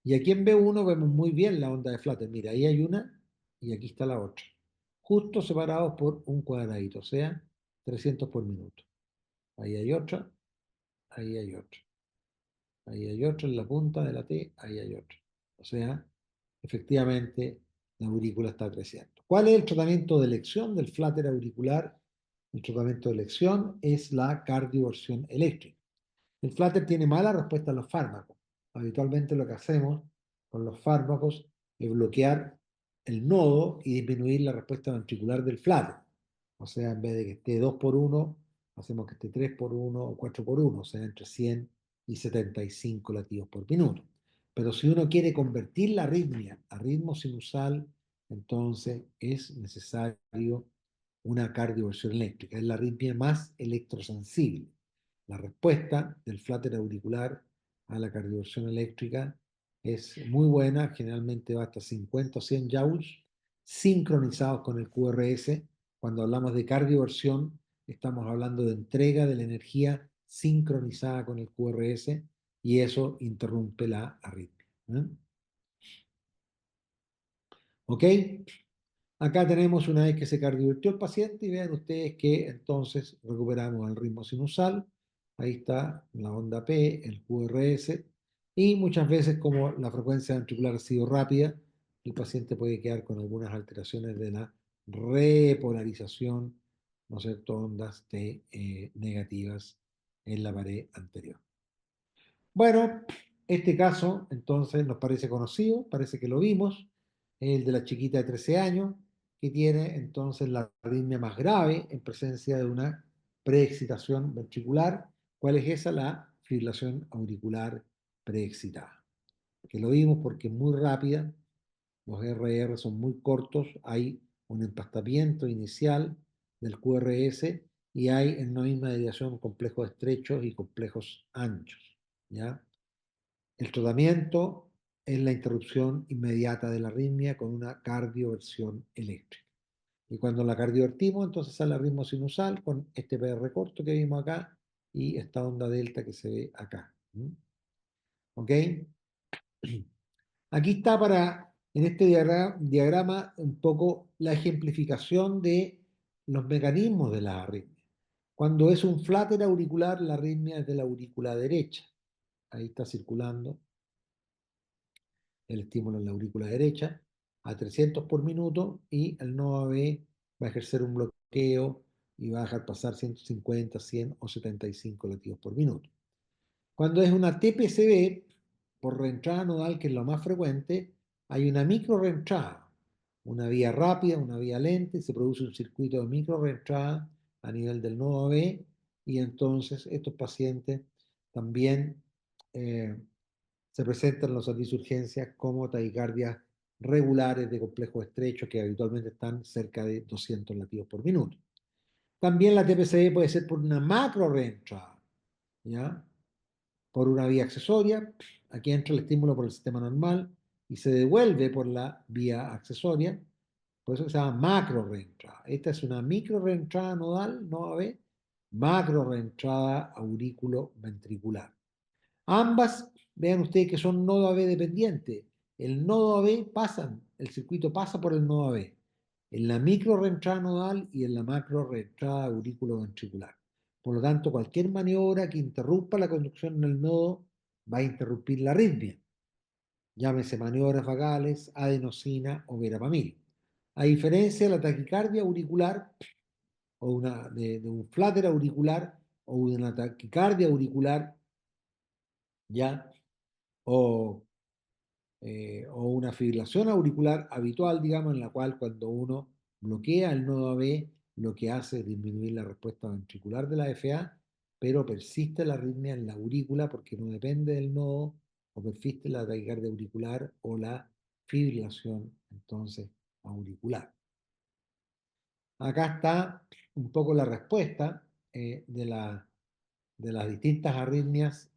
Y aquí en B1 vemos muy bien la onda de flutter. Mira, ahí hay una y aquí está la otra. Justo separados por un cuadradito, o sea, 300 por minuto. Ahí hay otra, ahí hay otra. Ahí hay otra en la punta de la T, ahí hay otra. O sea, efectivamente, la aurícula está creciendo. ¿Cuál es el tratamiento de elección del flutter auricular? El tratamiento de elección es la cardioversión eléctrica. El flutter tiene mala respuesta a los fármacos. Habitualmente lo que hacemos con los fármacos es bloquear el nodo y disminuir la respuesta ventricular del flutter. O sea, en vez de que esté 2 por 1, hacemos que esté 3 por 1 o 4 por 1, o sea, entre 100 y 75 latidos por minuto. Pero si uno quiere convertir la arritmia a ritmo sinusal, entonces es necesario una cardioversión eléctrica. Es la arritmia más electrosensible. La respuesta del flutter auricular a la cardioversión eléctrica es muy buena, generalmente va hasta 50 o 100 joules, sincronizados con el QRS. Cuando hablamos de cardioversión, estamos hablando de entrega de la energía sincronizada con el QRS y eso interrumpe la arritmia. ¿Eh? ¿Ok? Acá tenemos una vez que se cardiovirtió el paciente y vean ustedes que entonces recuperamos el ritmo sinusal. Ahí está la onda P, el QRS. Y muchas veces como la frecuencia ventricular ha sido rápida, el paciente puede quedar con algunas alteraciones de la repolarización, ¿no es cierto? Ondas T negativas en la pared anterior. Bueno, este caso entonces nos parece conocido, parece que lo vimos, el de la chiquita de 13 años, que tiene entonces la arritmia más grave en presencia de una preexcitación ventricular. ¿Cuál es esa? La fibrilación auricular preexcitada. Que lo vimos porque es muy rápida, los RR son muy cortos, hay un empastamiento inicial del QRS y hay en una misma desviación complejos estrechos y complejos anchos. ¿Ya? El tratamiento es la interrupción inmediata de la arritmia con una cardioversión eléctrica. Y cuando la cardiovertimos, entonces sale el ritmo sinusal con este PR corto que vimos acá y esta onda delta que se ve acá. ¿Ok? Aquí está en este diagrama un poco la ejemplificación de los mecanismos de la arritmia. Cuando es un flatter auricular, la arritmia es de la aurícula derecha. Ahí está circulando el estímulo en la aurícula derecha a 300 por minuto y el nodo AB va a ejercer un bloqueo y va a dejar pasar 150, 100 o 75 latidos por minuto. Cuando es una TPCB, por reentrada nodal, que es lo más frecuente, hay una micro reentrada, una vía rápida, una vía lenta, y se produce un circuito de micro reentrada a nivel del nodo AB, y entonces estos pacientes también eh, se presentan en los servicios de urgencias como taquicardias regulares de complejos estrechos que habitualmente están cerca de 200 latidos por minuto. También la TPCB puede ser por una macro reentrada, ¿ya? Por una vía accesoria. Aquí entra el estímulo por el sistema normal y se devuelve por la vía accesoria. Por eso se llama macro reentrada. Esta es una micro reentrada nodal, no AB, macro reentrada aurículo ventricular. Ambas, vean ustedes que son nodo AB dependientes. El nodo AB el circuito pasa por el nodo AB, en la micro reentrada nodal y en la macro reentrada aurículo ventricular. Por lo tanto, cualquier maniobra que interrumpa la conducción en el nodo va a interrumpir la arritmia. Llámese maniobras vagales, adenosina o verapamil. A diferencia de la taquicardia auricular o de un flutter auricular o de una taquicardia auricular, ya, o o una fibrilación auricular habitual, digamos, en la cual cuando uno bloquea el nodo AB, lo que hace es disminuir la respuesta ventricular de la FA, pero persiste la arritmia en la aurícula porque no depende del nodo, o persiste la taquicardia auricular o la fibrilación, entonces, auricular. Acá está un poco la respuesta de las distintas arritmias